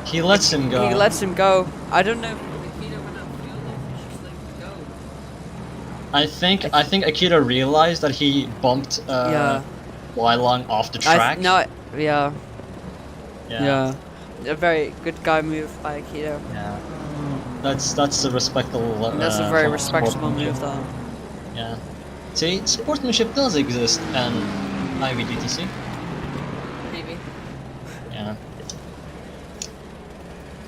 He lets him go. He lets him go. I don't know if Akita went upfield or if he just let him go. I think Akita realized that he bumped Yeah. Wylong off the track. Yeah. Yeah. A very good guy move by Akito. Yeah. That's a respectable. That's a very form of respectable sportsmanship. move, though. Yeah. See, sportsmanship does exist in IVGTC. Maybe. Yeah.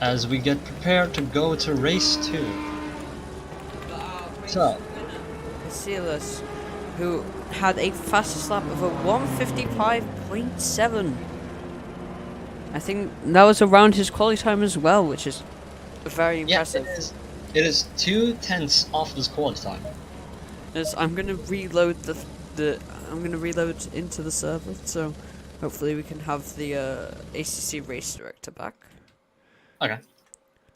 As we get prepared to go to race 2. So, Silas, who had a fastest lap of a 1:55.7. I think that was around his quality time as well, which is very impressive. yeah, it is 2/10 off his quality time. Yes, I'm gonna reload I'm gonna reload into the server, so hopefully we can have the ACC race director back. Okay.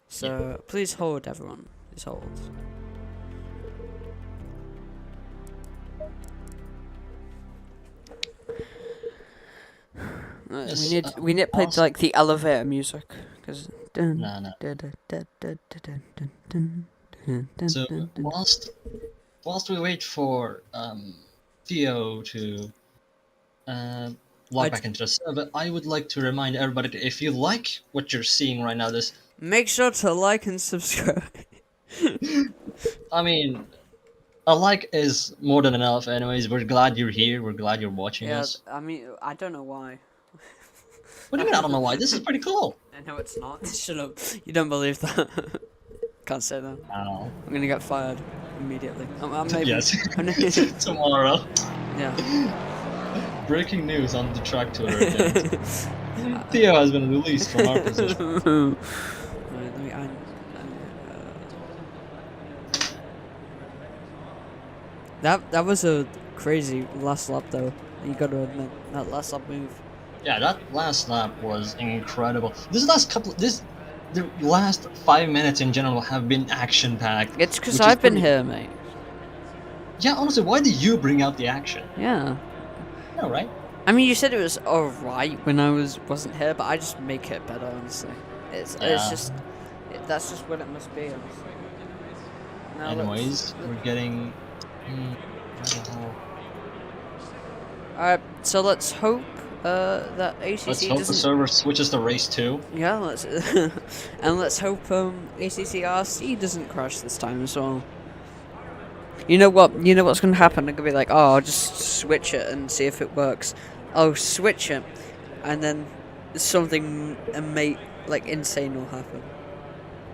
So please hold, everyone. Please hold. Yes, We need to play awesome. like the elevator music, because No. So whilst we wait for Theo to log back into the server, I would like to remind everybody that if you like what you're seeing right now, make sure to like and subscribe. I mean, a like is more than enough. Anyways, we're glad you're here. We're glad you're watching Yeah, us. I mean, I don't know why. What do you mean? I don't know why. This is pretty cool. I know it's not. Shut up. You don't believe that. Can't say that. Oh. I'm gonna get fired immediately. I'm maybe, Yes. I'm Tomorrow. yeah. Breaking news on the track Twitter account. Theo has been released from our position. Right, let me that was a crazy last lap though. You gotta admit that last lap move. Yeah, that last lap was incredible. The last 5 minutes in general have been action-packed. It's because which is I've been pretty- here, mate. Yeah, honestly, why do you bring out the action? Yeah. No, right? I mean, you said it was alright when I wasn't here, but I just make it better, honestly. It's Yeah. just that's just what it must be, honestly. Now Anyways, we're getting. Where the hell? Alright, so let's hope that Let's ACC hope the doesn't. server switches to race 2. Yeah, let's and let's hope ACC RC doesn't crash this time as well. You know what? You know what's gonna happen? I'm gonna be like, oh, I'll just switch it and see if it works. I'll switch it, and then something like insane will happen.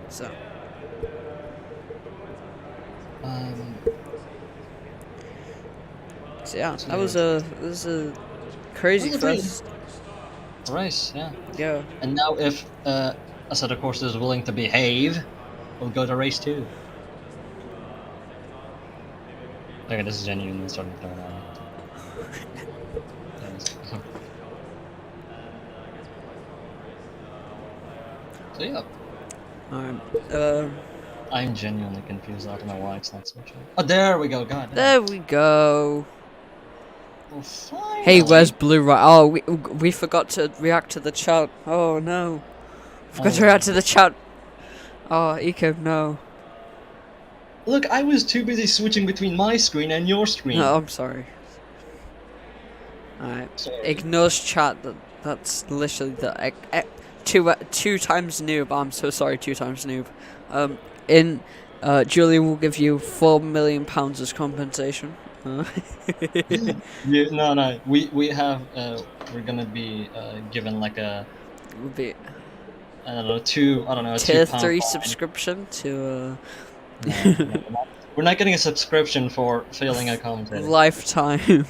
So. So yeah, that was a crazy That was a first. Race, yeah. Yeah. And now if Assetto Corsa is willing to behave, we'll go to race 2. Okay, this is genuinely starting to turn on. So yeah. Alright. I'm genuinely confused. I don't know why it's not switching. Oh, there we go. God. There we go. Well, finally. Hey, where's Blue? Oh, we forgot to react to the chat. Oh no. Forgot to react to the chat. Oh, Eco, no. Look, I was too busy switching between my screen and your screen. No, I'm sorry. Alright. Ignores chat. That's literally the two times noob. I'm so sorry. 2 times noob. Julian will give you £4 million as compensation. Yeah, no. We have we're gonna be given like a Would be I don't know tier 2 3 fine. subscription to No, we're not getting a subscription for failing a commentator. lifetime.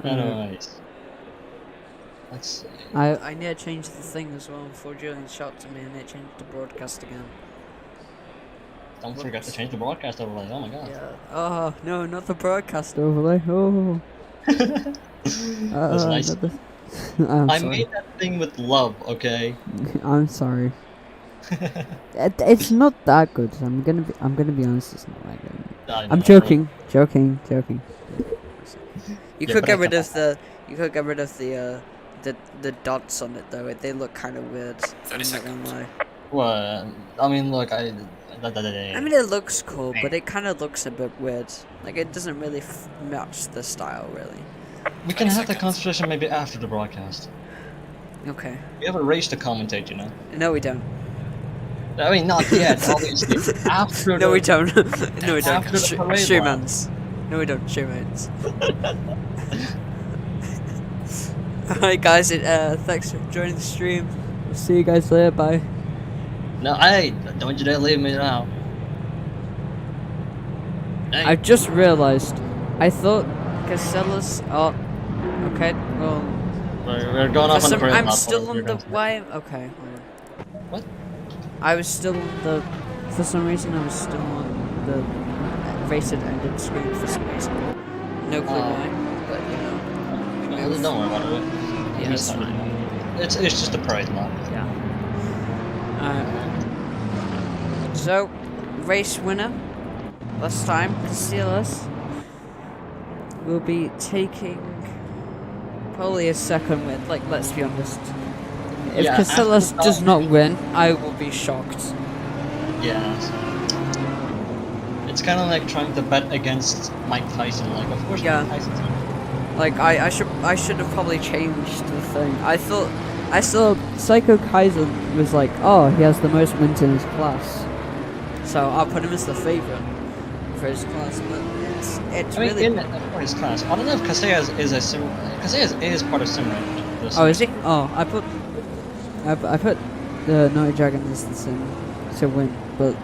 Anyways, let's see. I need to change the thing as well before Julian shot to me. I need to change the broadcast again. Don't forget to change the broadcast overlay. Oh my god. Yeah. Oh no, not the broadcast overlay. Oh. That's nice. I made that thing with love, okay? I'm sorry. It's not that good. I'm gonna be honest. It's not that good. I'm joking. You could get rid of the. You could get rid of the dots on it though. They look kind of weird. 30 seconds. Well, I mean, look, I mean, it looks cool, but it kind of looks a bit weird. Like it doesn't really match the style, really. We can have the conversation maybe after the broadcast. Okay. We have a race to commentate, you know. No, we don't. I mean, not yet, obviously. After No, the, we don't. No, we don't. After the parade Shoemans. No, we don't. Shoemans. Alright, guys. Thanks for joining the stream. We'll see you guys later. Bye. No, hey, don't you dare leave me now. Hey. I just realized. I thought Casella's. Oh. Okay. Well. We're going off on the parade. I'm still on the. Why? Okay. What? I was still on the. For some reason, I was still on the race had ended screen for some reason. No clue why, but you know. Don't worry about it. Yeah, it's fine. It's just a parade lot. Yeah. So, race winner. Last time, Casillas will be taking probably a second win. Like, let's be honest. If Yeah, Casillas after- does not win, I will be shocked. Yeah. It's kind of like trying to bet against Mike Tyson. Like, of course, Yeah. Mike Tyson's gonna Like, I should have probably changed the thing. I thought. So Psycho Kaiser was like, oh, he has the most wins in his class. So I'll put him as the favorite for his class, but it's I mean, really. for his class. I don't know if Casillas is a sim. Casillas is part of Simracing. Oh, is he? Oh, I put the Naughty Dragon as the sim to win, but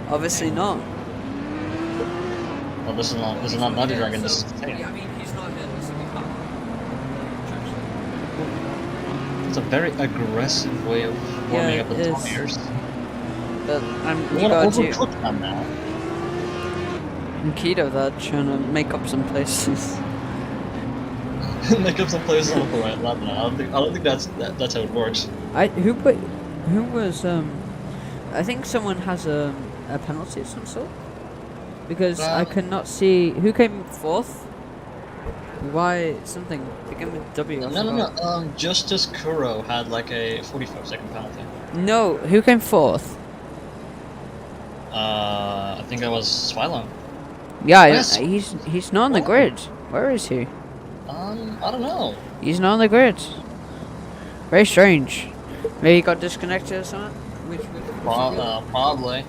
Obviously not. Well, this is not Naughty Dragon. This is Casillas. I mean, he's not here. So we can't. It's a very aggressive way of warming Yeah, up the it is. tires. But You you want gotta to do. overcook them now. And Keto, they're trying to make up some places. Make up some places on the parade lot now. I don't think that's how it works. who was I think someone has a penalty of some sort because I cannot see who came fourth. Why something began with W? I forgot. No. Justice Kuro had like a 45-second penalty. No, who came fourth? I think that was Swilon. Yeah, Yes. he's not on the grid. Where is he? I don't know. He's not on the grid. Very strange. Maybe he got disconnected or something. Probably.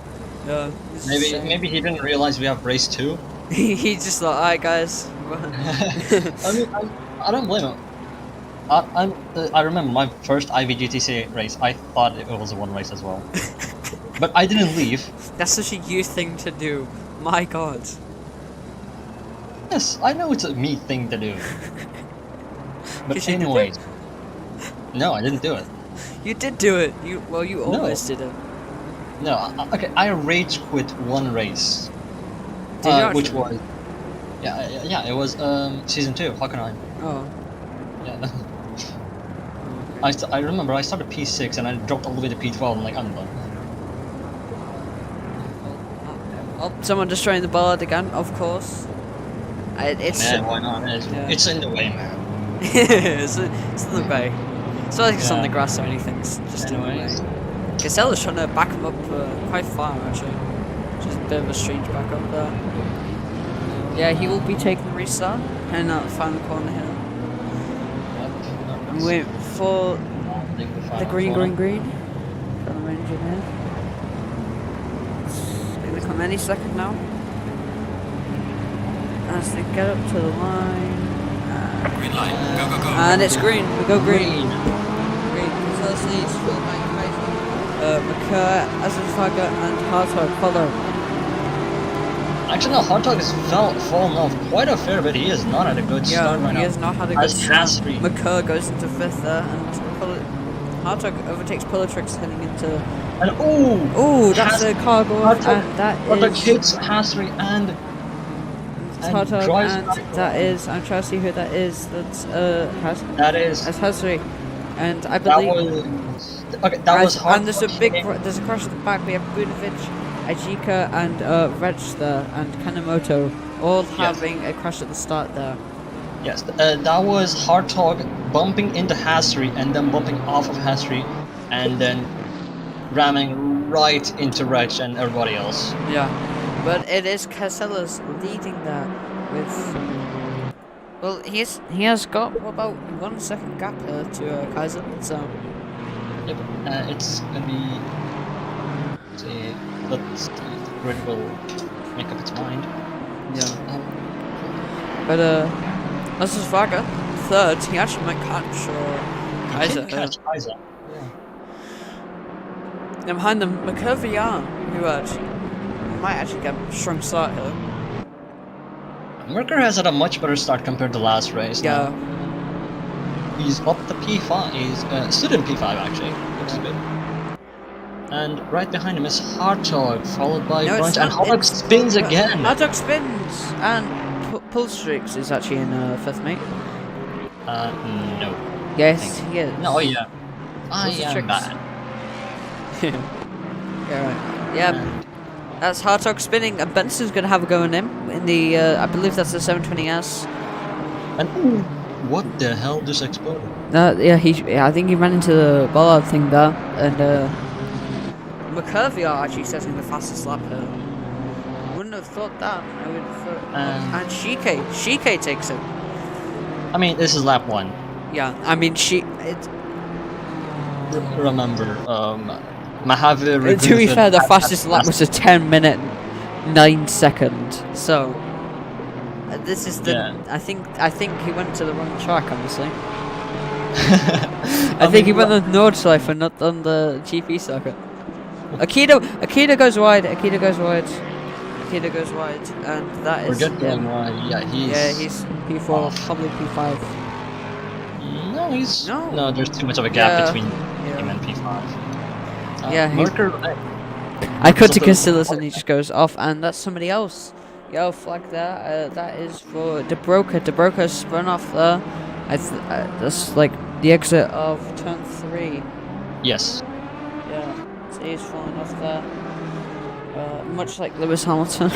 Yeah. Maybe he didn't realize we have race 2. He just thought, alright guys. I mean, I don't blame him. I remember my first IVGTC race. I thought it was a one race as well, but I didn't leave. That's such a you thing to do. My god. Yes, I know it's a me thing to do. But Yes, you did anyways, no, I didn't do it. You did do it. You No. almost did it. No, okay, I rage quit one race, Did you which actually? was yeah, it was season 2, Hockenheim. Oh. Yeah. I remember I started P6 and I dropped all the way to P12. I'm like, I'm done. Oh, someone destroying the bollard again, of course. It's Man, why not? It's in the way, man. it's in the way. It's not like it's on the Yeah. grass or anything. It's just Anyways. in the way. Casella's trying to back him up quite far actually. Just a bit of a strange back up there. Yeah, he will be taking the restart and out the final corner here. I'm waiting for the green. Final engineer. It's gonna come any second now. As they get up to the line. Green line. Go. And it's green. We go green. Green. Casella leads for McCurr, Assetto, and Hartog follow. Actually, no, Hot Dog has fallen off quite a fair bit. He is not at a good start right he now. has not had a good As start. Hasri. McCurr goes into 5th there, and Hartog overtakes Pillatrix heading into. And Oh, that's a cargo, Hot Dog- and that Hot Dog is hits Hasri and Hartog, drives and back that is. I'm trying to see who that is. That's that is That's Hasri, and I that believe. was okay. That was hard. And there's a there's a crash at the back. We have Budovic, Ajika, and Rech there, and Kanemoto, all having a crash at the start there. Yes, that was Hartog bumping into Hasri and then bumping off of Hasri, and then ramming right into Rech and everybody else. Yeah, but it is Casella's leading there with. Well, he has got about 1 second gap here to Kaiser, so. Yep, it's gonna be. See, let's the grid will make up its mind. Yeah. But this is Vaga, 3rd. He actually might catch Kaiser. Catch Kaiser. And behind them, McCurvian, who might actually get a strong start here. Merker has had a much better start compared to last race. Yeah. Now. He's up to P5. He's stood in P5 actually, which is good. And right behind him is Hartog, followed by No, Bunch, it's and not- Hartog it's- spins again. Hartog spins, and Pulstrix is actually in 5th, mate. No. Yes, he is. No, yeah. I What's the am tricks? bad. Yeah, right. Yeah, that's Hartog spinning, and Benson's gonna have a go on him in the, I believe that's the 720S. And ooh, what the hell just exploded? Yeah, I think he ran into the bollard thing there, and McCurvey are actually setting the fastest lap here. Wouldn't have thought that. I would have thought. And Shike takes it. I mean, this is lap 1. Yeah, I mean Remember, Mahavir. to be fair, the fastest lap was a 10-minute 9-second. So this is the. Yeah. I think he went to the wrong track, honestly. I think he went on Nordschleife and not on the GP circuit. Akita goes wide. Akita goes wide, and that We're is. good going wide. Yeah, he's P4, off. probably P5. No, he's No. no. There's too much of a gap Yeah, between yeah. him and P5. Yeah, he's- Merker. I cut to So the- Casillas and he just goes off, and that's somebody else. Yellow flag there. That is for De Broca. De Broca's spun off there. That's like the exit of turn 3. Yes. Yeah, so he's falling off there. Much like Lewis Hamilton.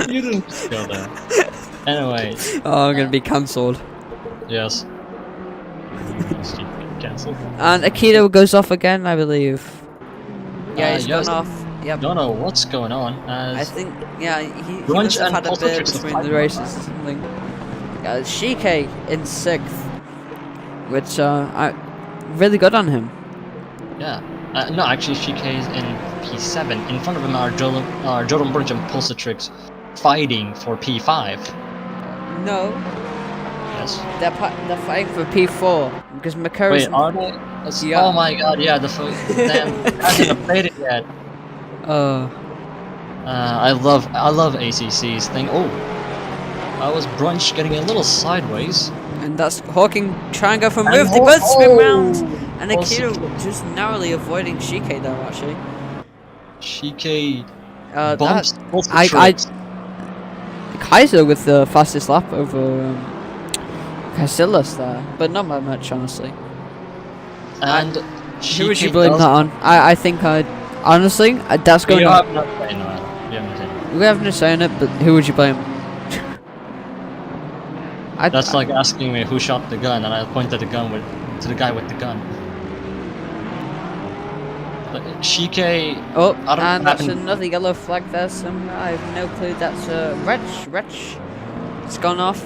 You didn't go there. Anyway, Oh, I'm gonna be cancelled. yes. Cancel. And Akita goes off again, I believe. Yeah, he's yes. gone off. Yep. Don't know what's going on. I As think, yeah, he Brunch must have and had a Pulse bit Tricks between fight the races or something. Shike in 6th, which I really good on him. yeah, no, actually, Shike is in P7. In front of him are Jordan Brunch and Pulse Tricks fighting for P5. No, Yes. they're fighting for P4 because Makara's. Wait, are they? Yeah. Oh my god, yeah, damn, hasn't updated yet. I love ACC's thing. Oh, I was Brunch getting a little sideways. And that's Hawking trying to go for And move. They both spin oh! round, and Also- Akira just narrowly avoiding Shike though. Actually, Shike that bumps Pulse I Tricks. Kaiser with the fastest lap over Casillas there, but not by much honestly. And Who would you Shike blame does- that on? I think honestly that's going You on. have no say, no, you have no say. We have no say in it, but who would you blame? That's like asking me who shot the gun, and I pointed the gun to the guy with the gun. But Shike, Oh, I don't and that's happen- another yellow flag there somewhere. I have no clue. That's Wretch. It's gone off.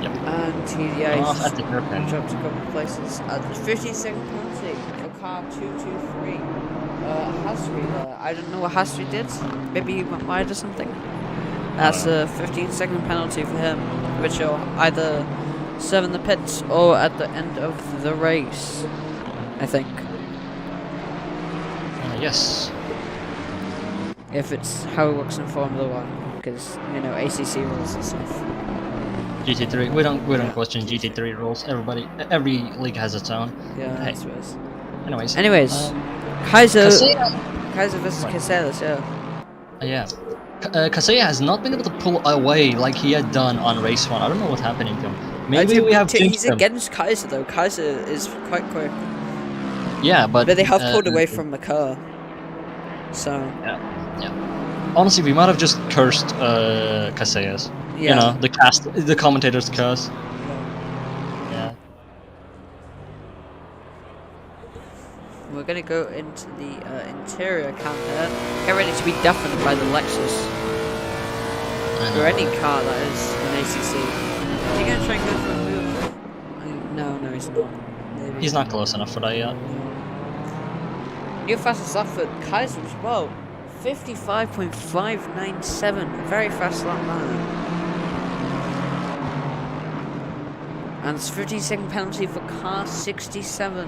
Yep. And TDI off at the hairpin. dropped a couple of places. 15-second penalty for car 223. Hasri there. I don't know what Hasri did. Maybe he went wide or something. That's a 15-second penalty for him, which will either serve in the pits or at the end of the race, I think. Yes. If it's how it works in Formula 1, because, you know, ACC rules and stuff. GT3. We don't question GT3 rules. Every league has its own. Yeah, Hey. I suppose. Anyways. Kaiser Kaseya. versus Casillas, yeah. Yeah. Kaseya has not been able to pull away like he had done on race 1. I don't know what's happening to him. Maybe we have He's jinxed him. against Kaiser though. Kaiser is quite quick, Yeah, but but they have pulled away from the car. So Yeah. Honestly, we might have just cursed Kaseya's. yeah. You know, the commentators curse. Yeah. We're gonna go into the interior cam here. Get ready to be deafened by the Lexus. Or any car that is an ACC. Is he gonna try and go for a move? No, he's not. Maybe. He's not close enough for that yet. New fastest lap for Kaiser as well. 55.597. Very fast lap man. And it's 15-second penalty for car 67.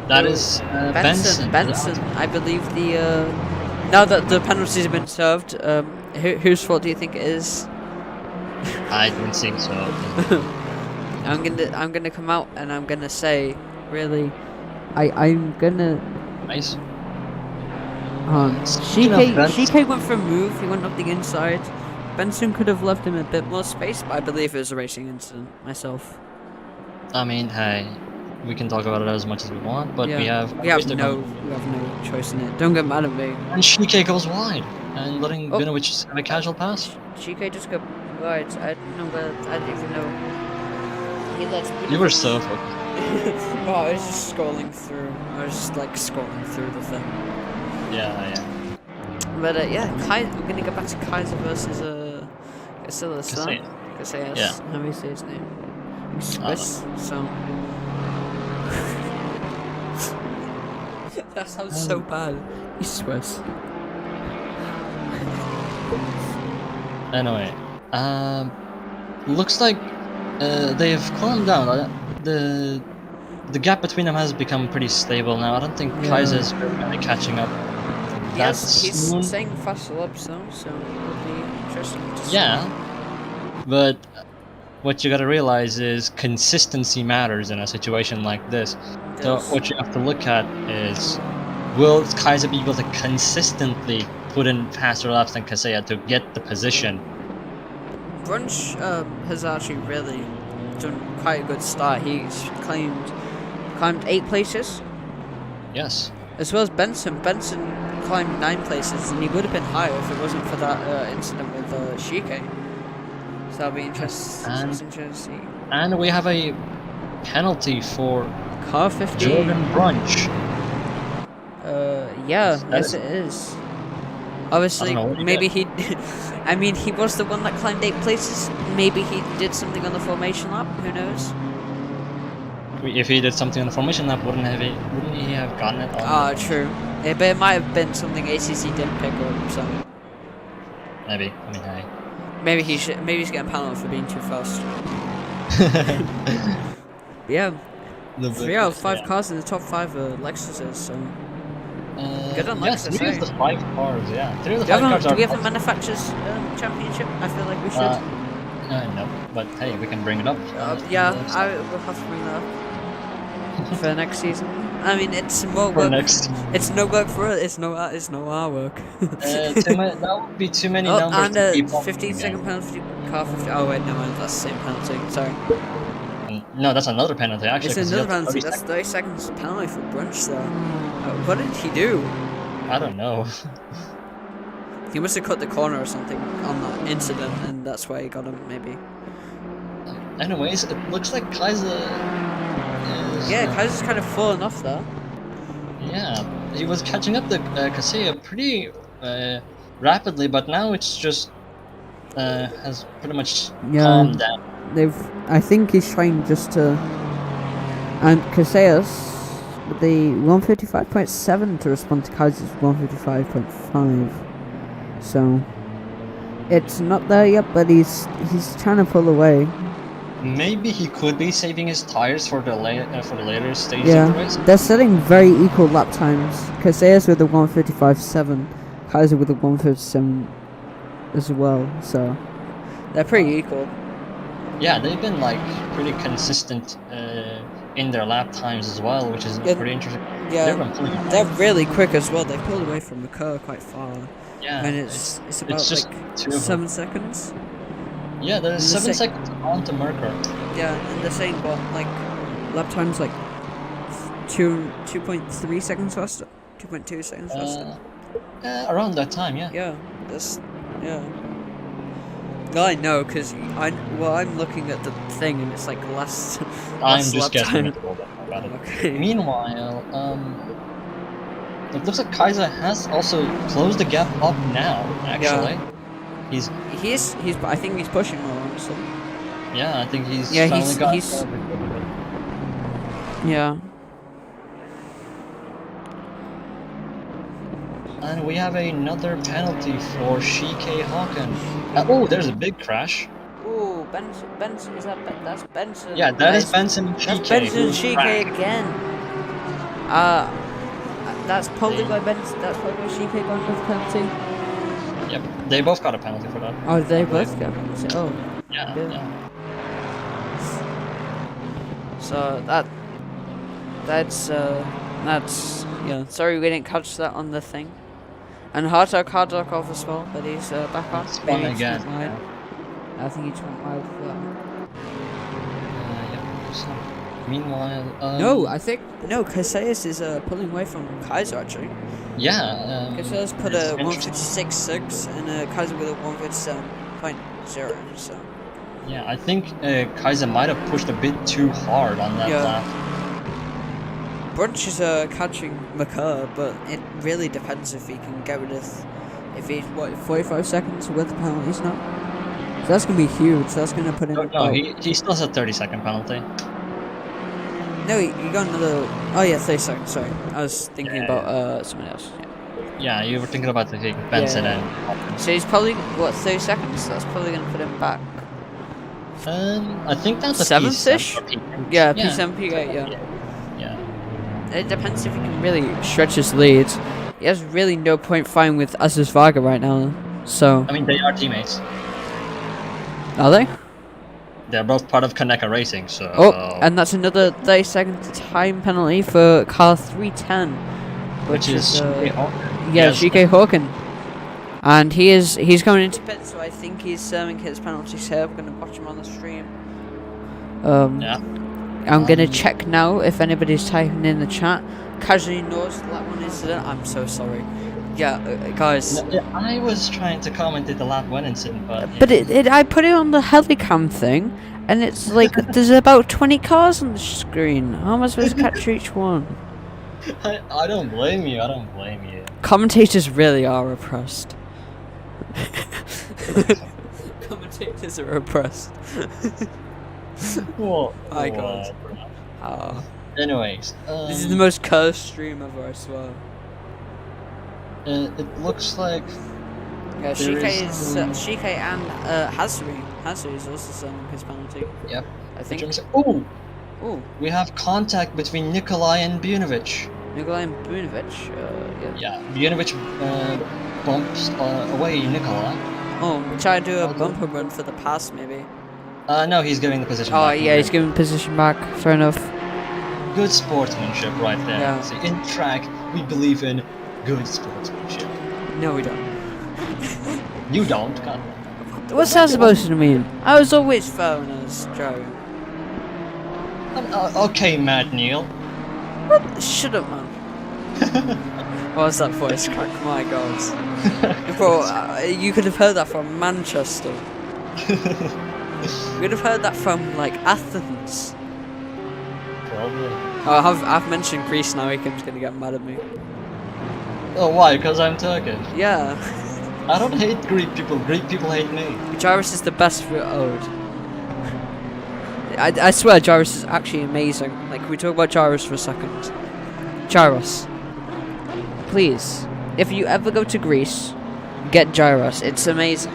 That is Benson. Benson, I believe the now that the penalties have been served, whose fault do you think it is? I didn't think so. I'm gonna come out and I'm gonna say, really, I'm gonna. Nice. Shike went for a move. He went up the inside. Benson could have left him a bit more space, but I believe it was a racing incident myself. I mean, hey, we can talk about it as much as we want, but Yeah. we have no choice in it. Don't get mad at me. And Shike goes wide and letting Vinovich have a casual pass. Shike just got wide. I don't know where. I didn't even know. He lets. You were so focused. Oh, I was just scrolling through. I was just like scrolling through the thing. Yeah. But yeah, we're gonna go back to Kaiser versus Casillas. Casillas. Yeah. How do you say his name? He's Swiss, so. That sounds so bad. He's Swiss. Anyway, looks like they've calmed down. The gap between them has become pretty stable now. I don't think Kaiser's really catching up. Yes, he's soon. saying faster laps though, so it'll be interesting to see. Yeah, but what you gotta realize is consistency matters in a situation like this. So what you have to look at is, will Kaiser be able to consistently put in faster laps than Kaseya to get the position? Brunch has actually really done quite a good start. He's climbed 8 places. Yes. As well as Benson. Benson climbed 9 places, and he would have been higher if it wasn't for that incident with Shike. So that'll be interesting to see. And we have a penalty for Car 15. Jordan Brunch. Yeah, That yes is- it is. Obviously, know what he maybe he. I mean, he was the one that climbed 8 places. Maybe he did something on the formation lap. Who knows? If he did something on the formation lap, wouldn't he have gotten it on? Ah, the true. Yeah, but it might have been something ACC didn't pick up. So Maybe. I mean, hey. maybe he's getting penalised for being too fast. Yeah, The 3 out of 5 yeah. cars in the top 5 are Lexuses. So good on Yes, Lexus. 3 of the 5 cars. Yeah, 3 of the do, 5 cars are. we have a manufacturers championship? I feel like we should. No, but hey, we can bring it up. Yeah, I will have to bring that up for next season. I mean, it's more For work. next. It's no work for us. It's no our work. That would be too many Oh, numbers and to a keep up 15-second again. penalty car 50. Oh wait, no, that's the same penalty. Sorry, No, that's another penalty actually. it's 'cause you another have penalty. 30 That's seconds. 30 seconds penalty for Brunch though. What did he do? I don't know. He must have cut the corner or something on that incident, and that's why he got him. Maybe. Anyways, it looks like Kaiser is. Yeah, Kaiser's kind of fallen off there. Yeah, he was catching up the Kaseya pretty rapidly, but now it's just has pretty much calmed down. I think he's trying just to. And Casillas with the 155.7 to respond to Kaiser's 155.5. So it's not there yet, but he's trying to pull away. Maybe he could be saving his tires for the later stages Yeah, of the race. they're setting very equal lap times. Casillas with the 155.7, Kaiser with the 157 as well. So They're pretty equal. Yeah, they've been like pretty consistent in their lap times as well, which is Yeah, pretty interesting. Yeah, They've been pulling away. they're really quick as well. They pulled away from the car quite far. Yeah, And it's about just like 2 of them. 7 seconds. Yeah, there's the 7 sec- seconds on to Merker. Yeah, and they're saying what like lap times like 2.3 seconds faster, 2.2 seconds faster. Around that time, yeah. Yeah, that's yeah. I know because I'm looking at the thing and it's like last. I'm last just lap guessing time. a little bit about it. Okay. Meanwhile, it looks like Kaiser has also closed the gap up now. Actually, he's I think he's pushing more honestly. yeah. I think he's Yeah, finally got. Yeah. And we have another penalty for Shike Hawken. Oh, there's a big crash. Ooh, Benson, that's Benson. Yeah, that is Benson and That's Shike. Benson and who Shike crashed. again. That's probably why Benson. That's probably why Shike got another penalty. Yep, they both got a penalty for that. oh, they both got penalty. Oh, Yeah, Yeah. yeah. So that's yeah. Sorry we didn't catch that on the thing. And Hardtalk off as well, but he's back on. Spun Maybe he again. just went wide. I think he just went wide for that. Yeah. So, meanwhile, No, I think no. Casillas is pulling away from Kaiser actually. yeah. Casillas put it's a interesting. 156.6 and Kaiser with a 157.0. So Yeah, I think Kaiser might have pushed a bit too hard on that Yeah. lap. Brunch is catching McCurr, but it really depends if he can get rid of if he's 45 seconds with the penalties now. So that's gonna be huge. That's gonna put in. No, he still has a 30-second penalty. No, you got another. Oh yeah, 30 seconds. Sorry, I was thinking Yeah. about someone else. Yeah, you were thinking about taking Benson Yeah. and. So he's probably 30 seconds. That's probably gonna put him back. I think that's a Seventh-ish? P7 or P8. Yeah, P7, P8. Yeah. Yeah. It depends if he can really stretch his lead. He has really no point fighting with Asus Varga right now. So I mean, they are teammates. are they? They're both part of Kaneka Racing, so. Oh, and that's another 30-second time penalty for car 310, which is yeah, Yes. GK Hawken. And he's going into pit, so I think he's serving his penalties here. We're gonna watch him on the stream. Yeah. I'm gonna check now if anybody's typing in the chat. Casually knows that one incident. I'm so sorry. Yeah, guys. No, yeah, I was trying to comment at the lap 1 incident, but. But I put it on the helicam thing, and it's like there's about 20 cars on the screen. How am I supposed to capture each one? I don't blame you. I don't blame you. Commentators really are oppressed. Commentators are oppressed. What? My God. Anyways, This is the most cursed stream ever, I swear. it looks like Yeah, there Shike and Hazri. Hazri is also serving his penalty. Yep. I think. Oh, Oh, we have contact between Nikolai and Bunovic. Nikolai and Bunovic. Yeah. Yeah, Bunovic bumps away Nikolai. Oh, try to do a bumper run for the pass, maybe. No, he's giving the position Oh, back. yeah, he's giving position back. Fair enough. Good sportsmanship right there. Yeah. See, in track, we believe in good sportsmanship. No, we don't. You don't, God. What's that supposed to mean? I was always fair when I was driving. Okay, Mad Neil. Shut up, man. What was that voice crack? My God. Bro, you could have heard that from Manchester. You could have heard that from, like, Athens. Probably. Oh, I've mentioned Greece now, Ike's gonna get mad at me. Oh, why? Because I'm Turkish. Yeah. I don't hate Greek people. Greek people hate me. Gyrus is the best for ode. I swear Gyrus is actually amazing. Like, we talk about Gyrus for a second. Gyrus. Please, if you ever go to Greece, get Gyrus. It's amazing.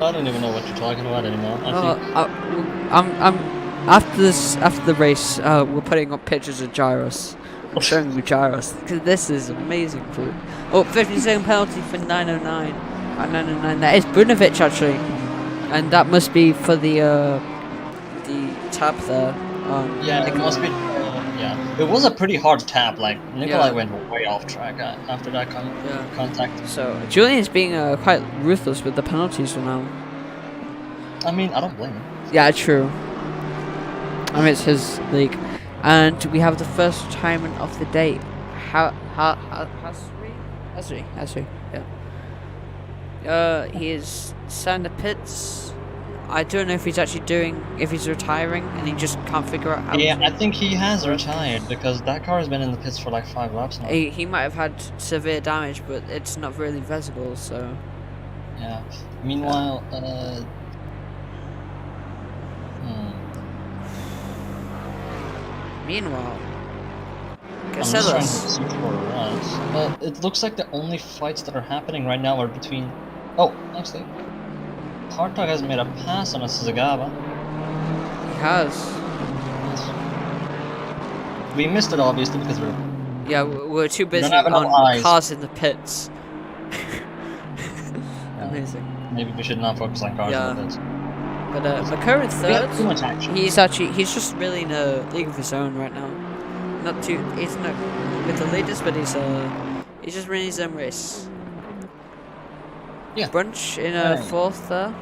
I don't even know what you're talking about anymore. I'm after the race. We're putting up pictures of Gyrus. I'm showing you Gyrus because this is amazing, food. Oh, 15-second penalty for 909. 909. That is Bunovic actually, and that must be for the tap there. Yeah, it must be. Yeah, it was a pretty hard tap. Like Nikolai Yeah. went way off track after that contact. So Julian's being quite ruthless with the penalties for now. I mean, I don't blame him. Yeah, true. I mean, it's his league, and we have the first retirement of the day. Hasri, yeah. He is signed the pits. I don't know if he's actually if he's retiring, and he just can't figure out how. Yeah, I think he has retired because that car has been in the pits for like 5 laps now. He might have had severe damage, but it's not really visible. So. Yeah. Meanwhile, Meanwhile, I'm just trying to Casellas. see for us. It looks like the only fights that are happening right now are between. Oh, actually, Hartog has made a pass on a Suzagawa. He has. We missed it obviously because we're. Yeah, we're too busy don't have enough on eyes. cars in the pits. Yeah. Amazing. Maybe we should not focus on cars Yeah. in the pits. But McCurran We have too third. much action. He's just really in a league of his own right now. He's not with the leaders, but he's just running his own race. Yeah. Brunch in Right. fourth there.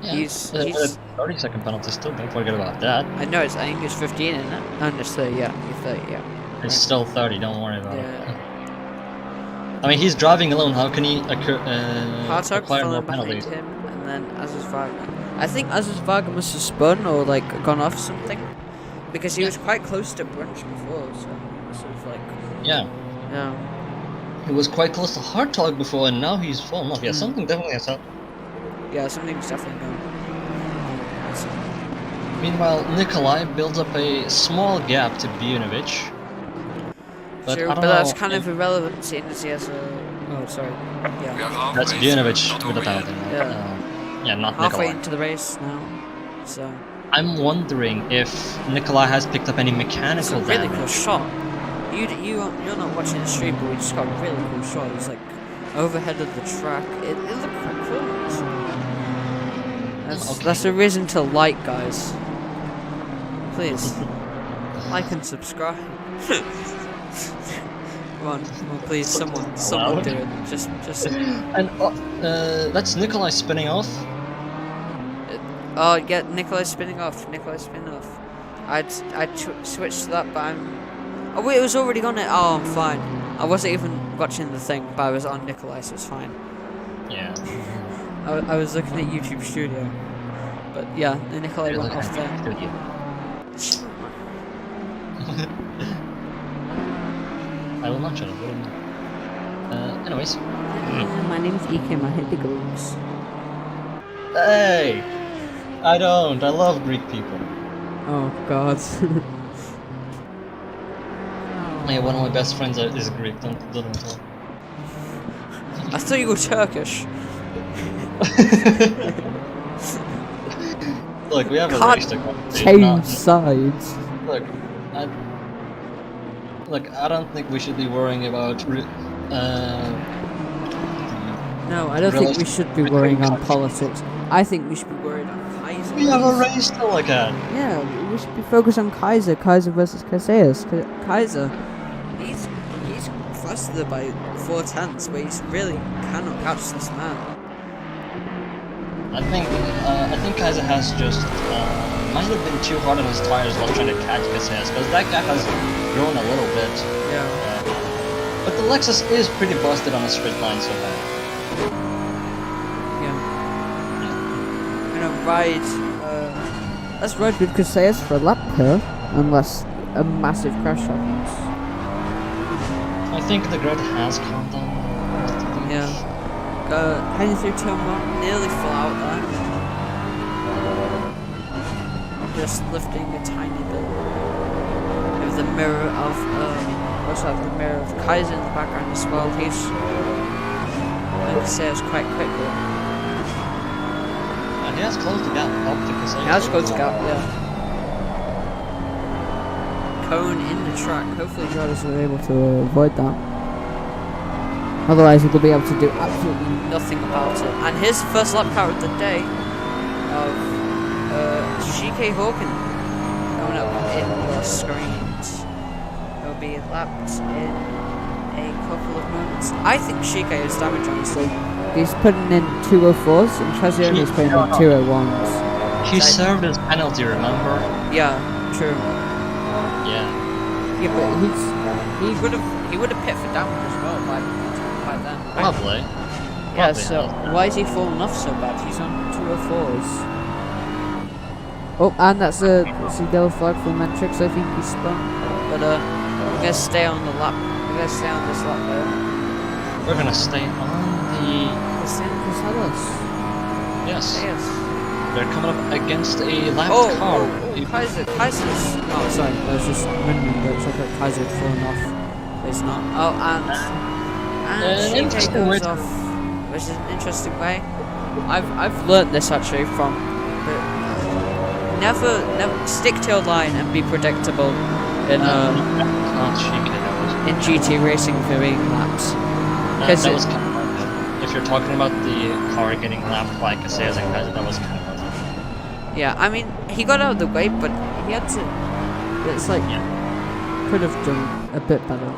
Yeah. He's 30-second penalty still. Don't forget about that. I know I think it's 15 isn't it? No, it's 30, yeah. You're 30, yeah. It's still 30. Don't worry about it. Yeah. I mean, he's driving alone. How can he Hartog acquire more following behind penalties? him, and then Aziz Varga. I think Aziz Varga must have spun or like gone off something, because he was quite close to Brunch before, so sort of like. Yeah. Yeah. He was quite close to Hartog before, and now he's fallen off. Yeah, something definitely has happened. Yeah, something's definitely going. Meanwhile, Nikolai builds up a small gap to Bunovic. But True, I don't but that's know, kind of irrelevant seeing as he has a. Oh, sorry. Yeah. We are halfway That's through Bunovic with the Motorway. penalty. Yeah. Yeah, not Halfway Nikolai. into the race now, so. I'm wondering if Nikolai has picked up any It's mechanical a really cool damage. shot. You're not watching the stream, but we just got a really cool shot. It was like overhead of the track. It looked quite cool. That's a reason to like, guys. Please like and subscribe. Come on, please, someone do it. Just. And that's Nikolai spinning off. Oh, yeah, Nikolai's spinning off. I'd switch to that, but I'm. Oh wait, it was already on it. Oh, I'm fine. I wasn't even watching the thing, but I was on Nikolai, so it's fine. Yeah. I was looking at YouTube Studio. But yeah, the Nikolai You're went off looking there. at me, I will not shut up. Anyways. My name's Ikem, I hate the Greeks. Hey! I don't. I love Greek people. Oh god. Yeah, one of my best friends is Greek. Don't tell. I thought you were Turkish. Look, we have a God. race to go. Change sides. Look, I don't think we should be worrying about. No, I don't think we should be worrying on politics. I think we should be worried on Kaiser. We have a race to look at. Yeah, we should be focused on Kaiser. Kaiser versus Casillas. Kaiser. He's faster by 4/10, but he really cannot catch this man. I think Kaiser has just might have been too hard on his tires while trying to catch Casillas, because that gap has grown a little bit. Yeah. But the Lexus is pretty busted on a straight line so far. Yeah. I'm gonna ride. Let's ride with Casillas for a lap here, unless a massive crash happens. I think the grid has calmed down. Yeah. Heading through turn 1, nearly full out there. Just lifting a tiny bit. With the mirror of also have the mirror of Kaiser in the background as well. He's says quite quickly. And he has closed the gap up to Casillas. He has closed the gap, yeah. Cone in the track. Hopefully Drivers are able to avoid that. Otherwise, he will be able to do absolutely nothing about it. And here's the first lap car of the day of GK Hawken going up in the screens. He'll be lapped in a couple of moments. I think GK is damage, honestly. He's putting in 204s and Trazione is putting in 201s. He served his penalty, remember? Yeah, true. Yeah. Yeah, but He would have pit for damage as well by then. Right? Probably. Yeah, Probably so has. why is he falling off so bad? He's on 204s. Oh, and that's a yellow flag for Metrics. I think he spun. But we're gonna stay on the lap. We're gonna stay on this lap though. We're gonna stay on the. We're staying on Casillas. Yes. Yes. They're coming up against a lapped car. Kaiser's. Oh, sorry, that was just random. But I thought Kaiser had fallen off. But it's not. Oh, and GK interesting way goes to- off, which is an interesting way. I've learnt this actually from. Never stick to your line and be predictable in GT racing for 8 laps. That was kind of if you're talking about the car getting lapped by Casillas and Kaiser, that was kind of. Yeah, I mean he got out of the way, but he had to. It's like could have done a bit better.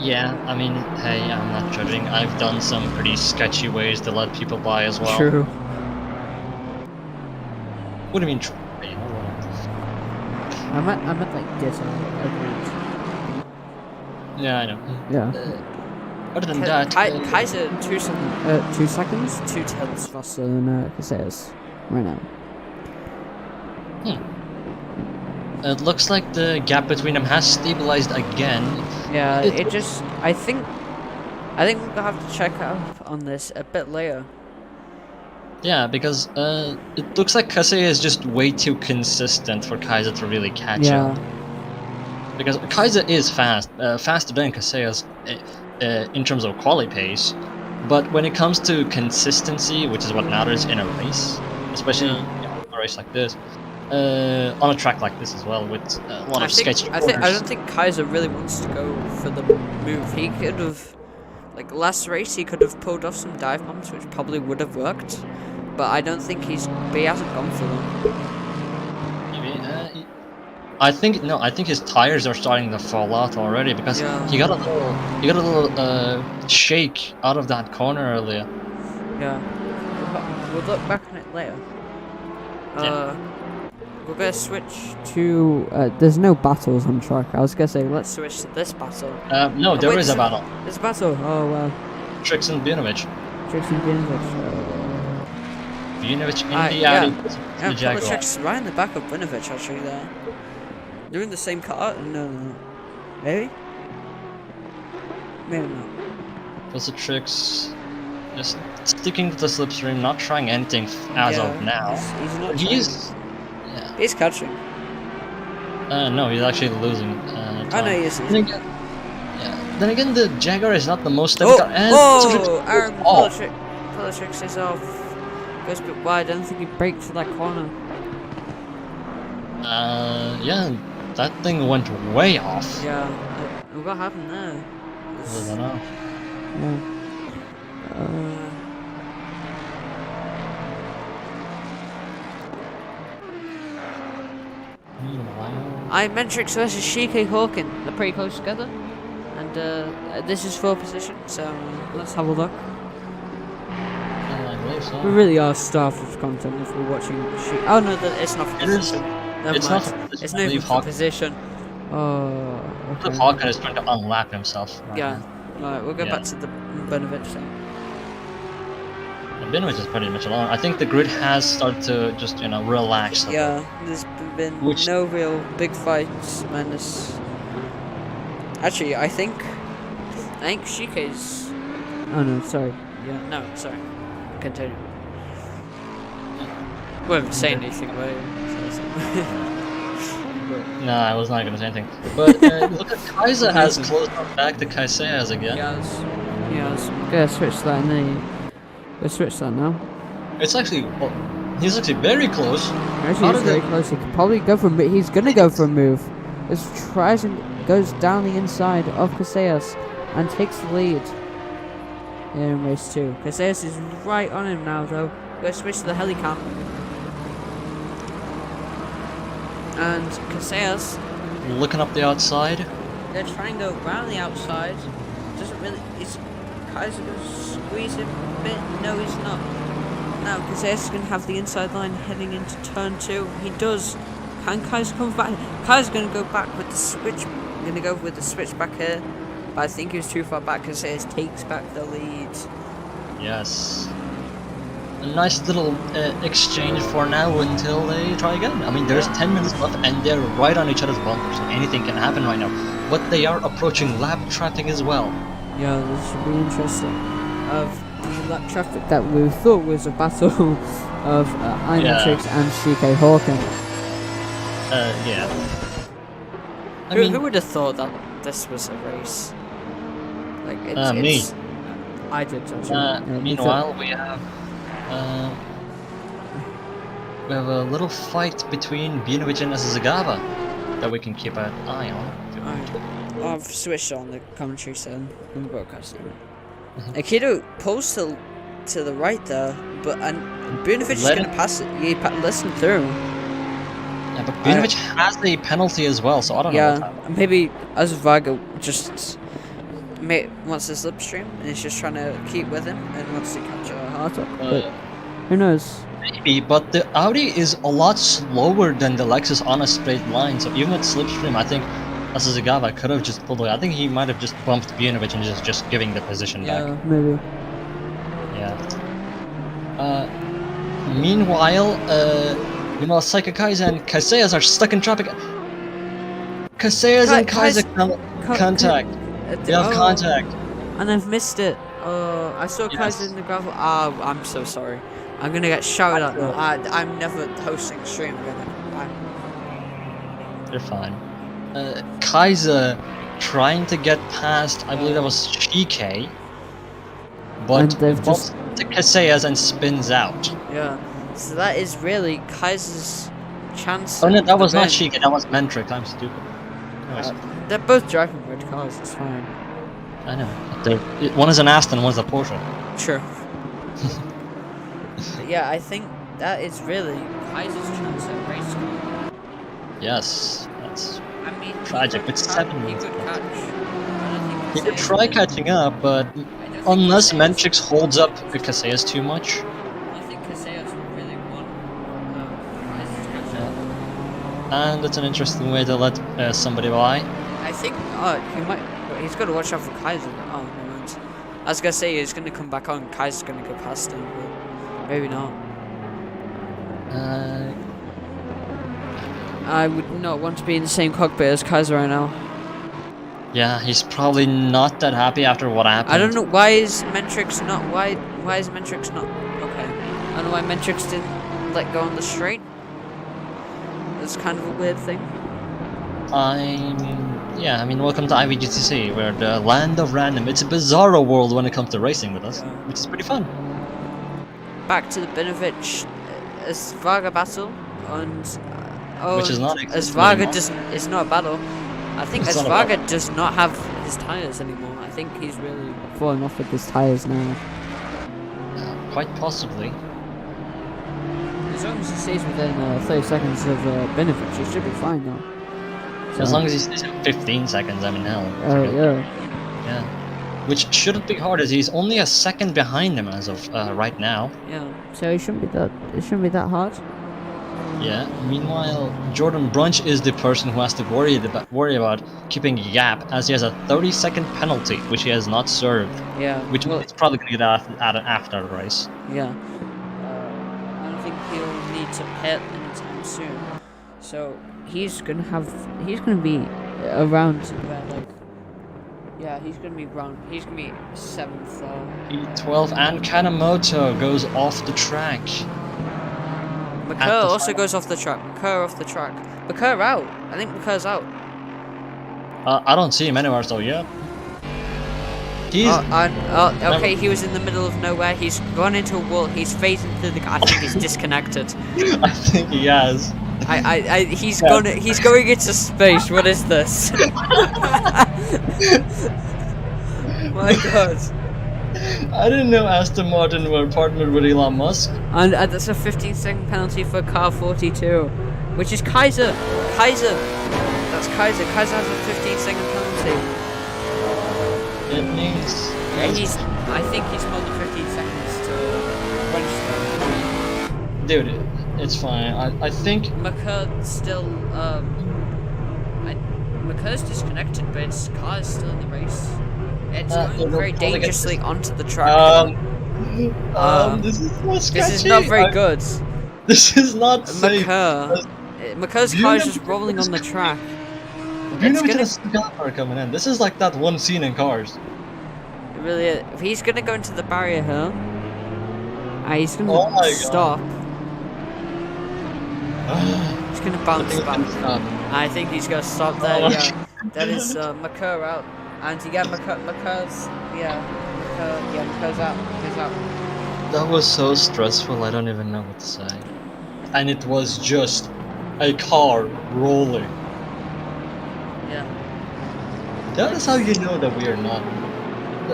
Yeah, I mean, hey, I'm not judging. I've done some pretty sketchy ways to let people by as well. True. What do you mean? I meant like ditto. Yeah, I know. Yeah. Other than that, Kaiser 2 seconds. 2 seconds. 2 tenths. Faster than Casillas right now. it looks like the gap between them has stabilized again. Yeah, it just. I think we're gonna have to check up on this a bit later. Yeah, because it looks like Casillas is just way too consistent for Kaiser to really catch up. Because Kaiser is faster than Casillas in terms of quali pace, but when it comes to consistency, which is what matters in a race, especially a race like this, on a track like this as well, with a lot of sketchy corners. I don't think Kaiser really wants to go for the move. He could have, like last race, he could have pulled off some dive bombs, which probably would have worked. But I don't think he hasn't gone for them. I think his tires are starting to fall out already because he got a little shake out of that corner earlier. Yeah, we'll look back on it later. We're gonna switch to. There's no battles on track. I was gonna say let's switch to this battle. No, there is a battle. There's a battle. Oh well. Trix and Binovich. Trix and Binovich. Vinovich in the yeah. Audi, Yeah, the Jaguar. Polachek's right in the back of Vinovich actually there. They're in the same car? No. Maybe? Maybe not. What's the tricks? Just sticking to the slipstream, not trying anything as of now. He's not But trying. yeah. He's catching. No, he's actually losing. I know he is. Then again, the Jaguar is not the most stable car. And Aaron Polachek is off. Goes a bit wide. I don't think he braked for that corner. Yeah, that thing went way off. Yeah. What happened there? I don't know. Yeah. Mentrix versus Shike Hawkin. They're pretty close together. And this is 4th position, so let's have a look. I believe so. We really are starved of content if we're watching. Oh no, it's not for It is. position. Never It's mind. not for position. It's I not even believe for Hawk- position. Oh. Okay. Hawkin is trying to unlap himself. Right Yeah. Right, we'll go Yeah. back to the Benovich thing. Binovich is pretty much alone. I think the grid has started to just, relax. a Yeah, there's been Which- no real big fights, madness. Actually, I think Shike's. Oh no, sorry. Yeah, no, sorry. Continue. We haven't saying anything about it. No, I was not going to say anything. But look at Kaiser has closed up back to Kaiseias again. Yes. Go switch that now. Go switch that now. It's actually, he's actually very close. Actually, How he's did very they- close. He could probably go for a move. He's gonna go for a move. This tries and goes down the inside of Casillas and takes the lead in race 2. Casillas is right on him now, though. Go switch to the helicam. And Casillas, Looking up the outside. they're trying to go around the outside. Doesn't really. Is Kaiser going to squeeze him a bit? No, he's not. Now Casillas is going to have the inside line heading into turn 2. He does. Can Kaiser come back? Kaiser's going to go back with the switch. Going to go with the switch back here. But I think he was too far back. Casillas takes back the lead. Yes. A nice little exchange for now until they try again. I mean, there's 10 minutes left and they're right on each other's bumpers, so anything can happen right now. But they are approaching lap traffic as well. Yeah, this should be interesting. Of the lap traffic that we thought was a battle of Imatrix and CK Hawken. Yeah. Who would have thought that this was a race? Like it's me. I did, actually. Meanwhile, we have a little fight between Binovich and Zagava that we can keep an eye on. I've switched on the commentary sound in the broadcasting. Aikido pulls to the right there, but Binovich is going to pass it. Listen through. Yeah, but Binovich has a penalty as well, so I don't know what's happening. Maybe Azvago just wants to slipstream and he's just trying to keep with him and wants to catch a hard top. But who knows? Maybe, but the Audi is a lot slower than the Lexus on a straight line, so even with slipstream, I think Asazagawa could have just pulled away. I think he might have just bumped Binovich and just giving the position back. Maybe. Yeah. Meanwhile, Saika Kaiser and Kaiseias are stuck in traffic. Kaiseias and Kaiser contact. They have contact. And I've missed it. I saw Kaiser in the gravel. Oh, I'm so sorry. I'm gonna get shouted at now. I'm never hosting stream again. They're fine. Kaiser trying to get past, I believe that was Shike, but And they've bumps to Kaiseias and spins out. Yeah. So that is really Kaiser's chance. Oh no, that was to not win. Shike, that was Mentrix. I'm stupid. Anyways, They're both driving red cars. It's fine. I know. One is an Aston, one is a Porsche. Sure. But yeah, I think that is really Kaiser's chance at racing. Yes, that's. I mean, Tragic, he it's could 7 He minutes could left. catch. I don't think He could Kaisei's- try catching up, but I don't think unless Kaisei's- Mentrix holds up Kaiseias too much. I think Casillas really won. Kaiser's catch up. And it's an interesting way to let somebody by. I think he might. He's got to watch out for Kaiser. Oh, no mind. I was gonna say he's gonna come back on. Kaiser's gonna go past him, but maybe not. I would not want to be in the same cockpit as Kaiser right now. Yeah, he's probably not that happy after what happened. I don't know why is Mentrix not why is Mentrix not okay. I don't know why Mentrix didn't let go on the straight. That's kind of a weird thing. I mean, welcome to IVGTC, where the land of random. It's a bizarro world when it comes to racing with us, which is pretty fun. Back to the Benovich Asvaga battle, and Which is not Asvaga it's not a battle. I think Asvaga does not have his tires anymore. I think he's really falling off with his tires now. Quite possibly. As long as he stays within 30 seconds of Benovich, he should be fine though. So, As long as he stays in 15 seconds, I mean, hell. yeah. Yeah. Which shouldn't be hard, as he's only a second behind him as of right now. Yeah. So it shouldn't be that hard. Yeah. Meanwhile, Jordan Brunch is the person who has to worry about keeping a gap, as he has a 30-second penalty, which he has not served. Yeah. Which he's probably gonna get after the race. Yeah. I don't think he'll need to pit anytime soon. So he's gonna be around like. Yeah, he's gonna be 7th. E12 and Kanemoto goes off the track. McCurr also goes off the track. McCurr off the track. McCurr out. I think McCurr's out. I don't see him anywhere, so yeah. He's... okay, he was in the middle of nowhere. He's gone into a wall. He's phasing through the... I think he's disconnected. I think he has. He's going into space. What is this? My God. I didn't know Aston Martin were partnered with Elon Musk. And that's a 15-second penalty for car 42, which is Kaiser. That's Kaiser. Kaiser has a 15-second penalty. It means... Yeah, I think he's more than 15 seconds to register. Dude, it's fine. I think... McCurr's still, McCurr's disconnected, but his car is still in the race. It's going very dangerously onto the track. This is so sketchy. This is not very good. This is not safe. McCurr's car is just rolling on the track. It's gonna car coming in. This is like that one scene in Cars. It really is. If he's gonna go into the barrier here, he's gonna stop. He's gonna bounce back. I think he's gonna stop there. Yeah, that is McCurr out. And to get McCurr's out. He's out. That was so stressful, I don't even know what to say. And it was just a car rolling. Yeah. That is how you know that we are not.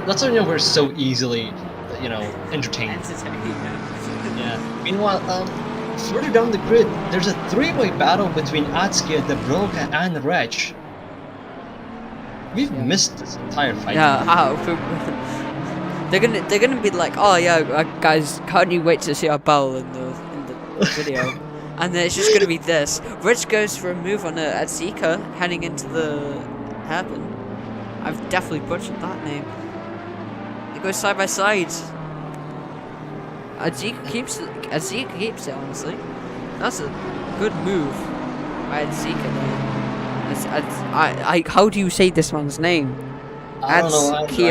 That's how you know we're so easily, entertained. Yeah. Meanwhile, further down the grid, there's a three-way battle between Atsuki, De Broca, and Rech. We've missed this entire fight. Yeah, they're gonna be like, oh yeah, guys, can't you wait to see our battle in the video? And then it's just gonna be this. Rich goes for a move on Atzika heading into the hairpin. I've definitely butchered that name. It goes side by side. Atzika keeps it. Honestly, that's a good move by Atzika there. How do you say this man's name? Atsuki.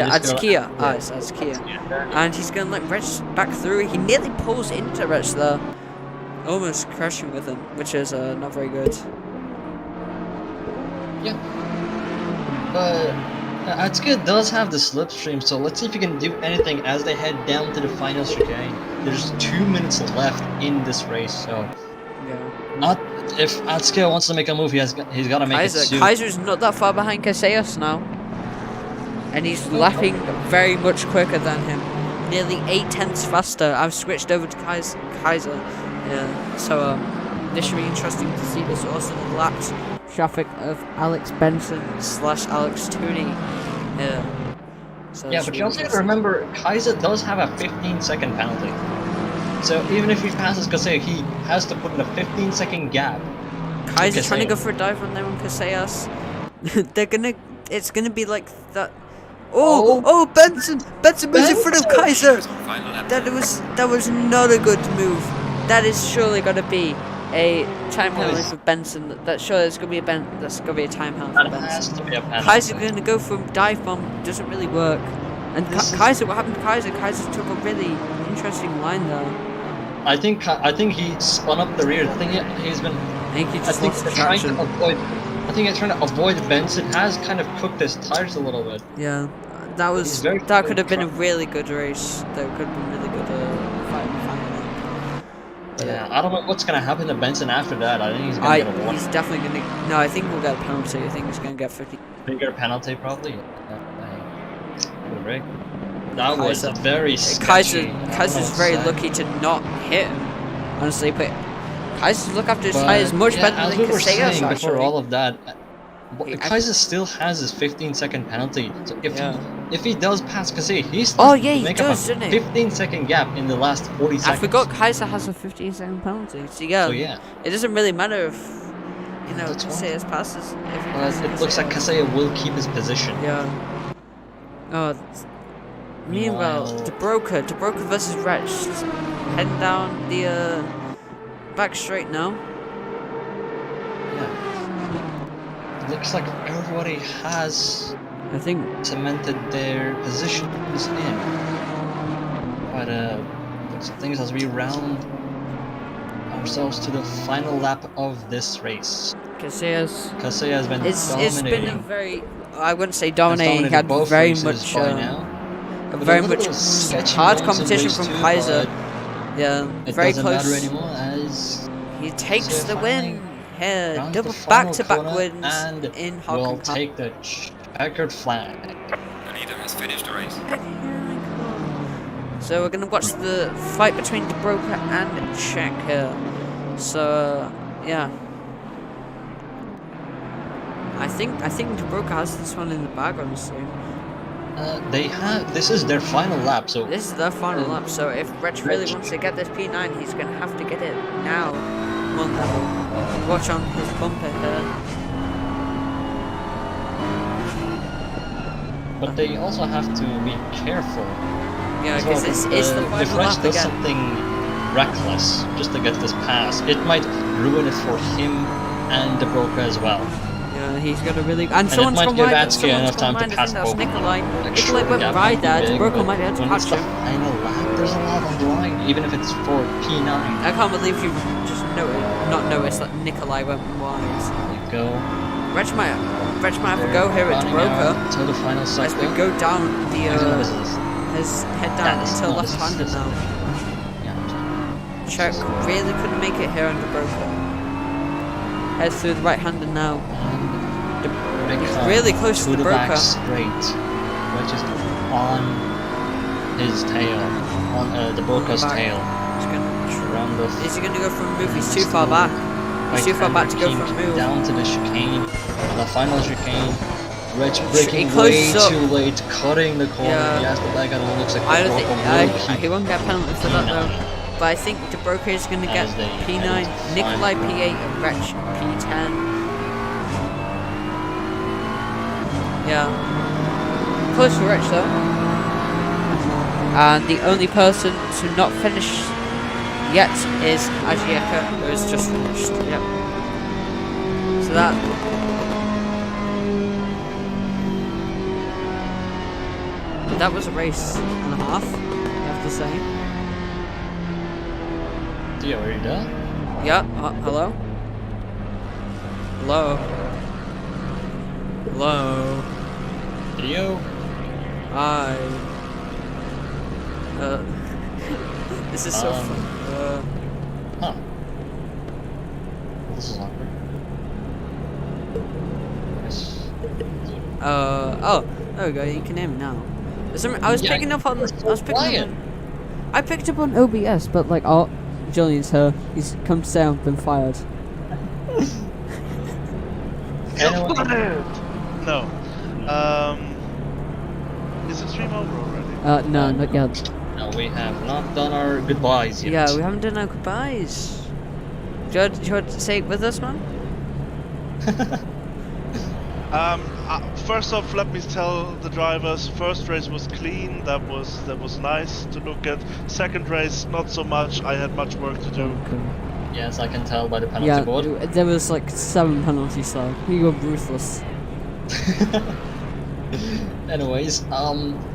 And he's gonna let Rich back through. He nearly pulls into Rich there, almost crashing with him, which is not very good. Yeah. But Atsuki does have the slipstream, so let's see if he can do anything as they head down to the final chicane. There's 2 minutes left in this race, so if Atsuki wants to make a move, he's got to make it soon. Kaiser's not that far behind Casillas now, and he's lapping very much quicker than him, nearly 8/10 faster. I've switched over to Kaiser. Yeah, so this should be interesting to see. This also the lapped traffic of Alex Benson / Alex Tooney. Yeah. So yeah, but you also have to remember, Kaiser does have a 15-second penalty. So even if he passes Casillas, he has to put in a 15-second gap. Kaiser's trying to go for a dive on there on Casillas. It's gonna be like that. Benson was in front of Kaiser. That was not a good move. that is surely going to be a time penalty for Benson. That surely there's going to be that's going to be a time penalty for That has Benson. to be a penalty. Kaiser's going to go for a dive bomb. Doesn't really work. And Kaiser, what happened to Kaiser? Kaiser took a really interesting line there. I think he spun up the rear. I think he's been. I think he just lost they're trying traction. to avoid. I think he's trying to avoid Benson. Has kind of cooked his tires a little bit. Yeah, that could have been a really good race. That could have been really good fight. Yeah, I don't know what's gonna happen to Benson after that. I think he's gonna get a warning. He's definitely gonna. No, I think we'll get a penalty. I think he's gonna get 50. Bigger penalty probably. That was a very sketchy. Kaiser's very lucky to not hit him, honestly. But Kaiser's look after his tires much better as than we were Casillas, saying actually. before all of that, Kaiser still has his 15-second penalty. So if he does pass Casillas, he's he make does, up a doesn't he? 15-second gap in the last 40 seconds. I forgot Kaiser has a 15-second penalty. So yeah, it doesn't really matter if Casillas passes. It looks like Casillas will keep his position. Yeah. Oh. Meanwhile, De Broca versus Wretch, heading down the back straight now. Yeah. It looks like everybody has, I think, cemented their positions in. But things as we round ourselves to the final lap of this race. Casillas has been dominating. It's been a very, I wouldn't say dominating. He had both very races much. by now. Very much hard competition from Kaiser. Yeah, very close. It doesn't matter anymore as he takes the win here. round Double the back-to-back final wins and in will Hockenheim. take the checkered flag. The leader has finished the race. So we're gonna watch the fight between De Broca and Czech here. So yeah, I think De Broca has this one in the bag, honestly. This is their final lap, so This is their final lap, so if Wretch really wants to get this P9, he's going to have to get it now. One level. Watch on his bumper here. but they also have to be careful. Yeah, because this is the final if Wretch lap does again. something reckless just to get this pass, it might ruin it for him and De Broca as well. Yeah, he's going to really... And it someone's might gone give wide. Atsuki enough time to pass That's both. Nikolai. Like, Nikolai sure, went gap right might be there. De big, Broca but might be able to when catch it's the him. final lap, there's a lot on the line, even if it's for P9. I can't believe you just not noticed that Nikolai went wide. There you go. Wretch might have to go here at De Broca. Until the final As sector. we go down the This is- his head down into left-handed now. Yeah. Czech really couldn't make it here on De Broca. Head through the right-handed now. He's really close to the De back Broca. straight, which is on his tail, on De Broca's Back. tail. He's gonna Around the Is he going to go for a move? He's too far back. He's too far back to go for a move. Down to the chicane, the final chicane. Rich breaking closes way up. too late, cutting the corner. Yeah. He has to back out. It looks like I De don't Broca think will keep he won't get a penalty for that though. P9. But I think De Broca is going to get As they P9, head into Nikolai final. P8, and Wretch P10. Yeah. Close for Wretch though. And the only person to not finish yet is Ajieka, who has just finished. Yep. So that. That was a race and a half, I have to say. Theo, are you done? Yeah, hello? Hello? Hello? Theo? Hi. This is so fun. Huh. This is awkward. Yes. Oh, there we go, you can hear me now. I was picking up on. I picked up on OBS, but like, oh, Julian's here. He's come to say I've been fired. No. Is the stream over already? No, not yet. No, we have not done our goodbyes yet. Yeah, we haven't done our goodbyes. Do you want to say it with us, man? First off, let me tell the drivers. First race was clean. That was nice to look at. Second race, not so much. I had much work to do. Okay. Yes, I can tell by the penalty Yeah, board. there was like 7 penalties though. You were ruthless. Anyways,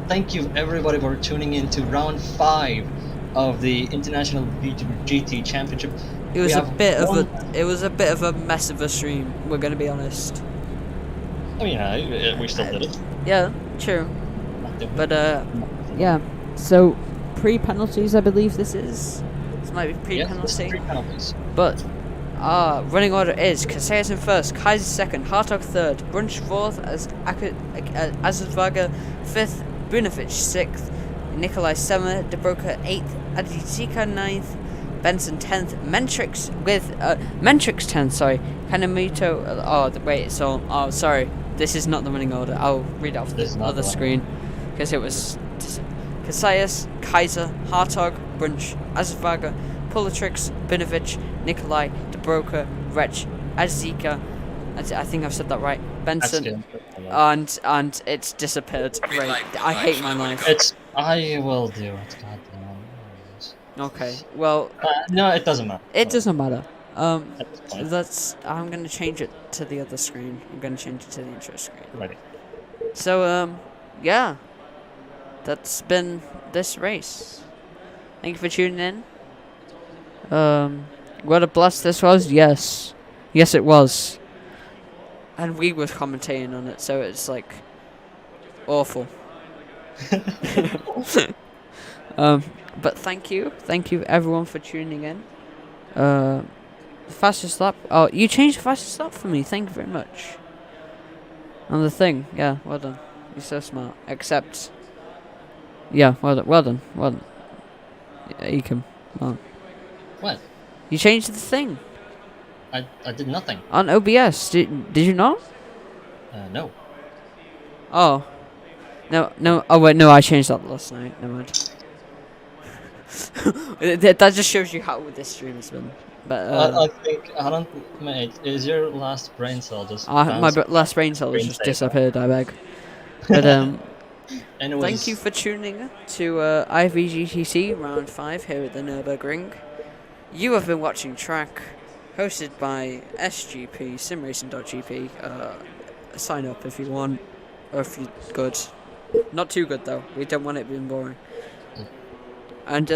thank you everybody for tuning in to round 5 of the International VTuber GT Championship. It was a bit of a mess of a stream. We're gonna be honest. I mean, yeah, we still did it. Yeah, true. But Yeah. So pre-penalties, I believe this is. this might be Yes, pre-penalty. 3 penalties. But running order is Casillas in first, Kaiser second, Hartog third, Brunch fourth, as Azazvaga fifth, Bunovic sixth, Nikolai seventh, Debroka eighth, Adizika ninth, Benson 10th, Mentrix 10th, sorry, Kanamito, wait, so, sorry, this is not the running order, I'll read it off the other screen, because it was Casillas, Kaiser, Hartog, Brunch, Azvaga, Polatrix, Bunovic, Nikolai, Debroka, Wretch, Azika, I think I've said that right, Benson, and it's disappeared, great, I hate my life. I will do it, goddamn. Okay, well, no, it doesn't matter. It doesn't matter. I'm gonna change it to the other screen. I'm gonna change it to the intro screen. Ready. So, yeah, that's been this race. Thank you for tuning in. What a blast this was. Yes, it was. And we were commentating on it, so it's like awful. But thank you everyone for tuning in. Fastest lap. Oh, you changed the fastest lap for me. Thank you very much. On the thing, yeah, well done. You're so smart. Except, yeah, well done. Yeah, you can. Well. What? You changed the thing I did nothing. on OBS. Did you not? No. Oh. No. Oh wait, no. I changed that last night. Never mind. That just shows you how this stream has been. But I think mate. Is your last brain cell just? my last brain cell has just disappeared. I beg. But Anyways, thank you for tuning in to IVGTC round 5 here at the Nürburgring. You have been watching TRACC, hosted by SGP simracing.gp. Sign up if you want, or if you're good. Not too good though. We don't want it being boring. And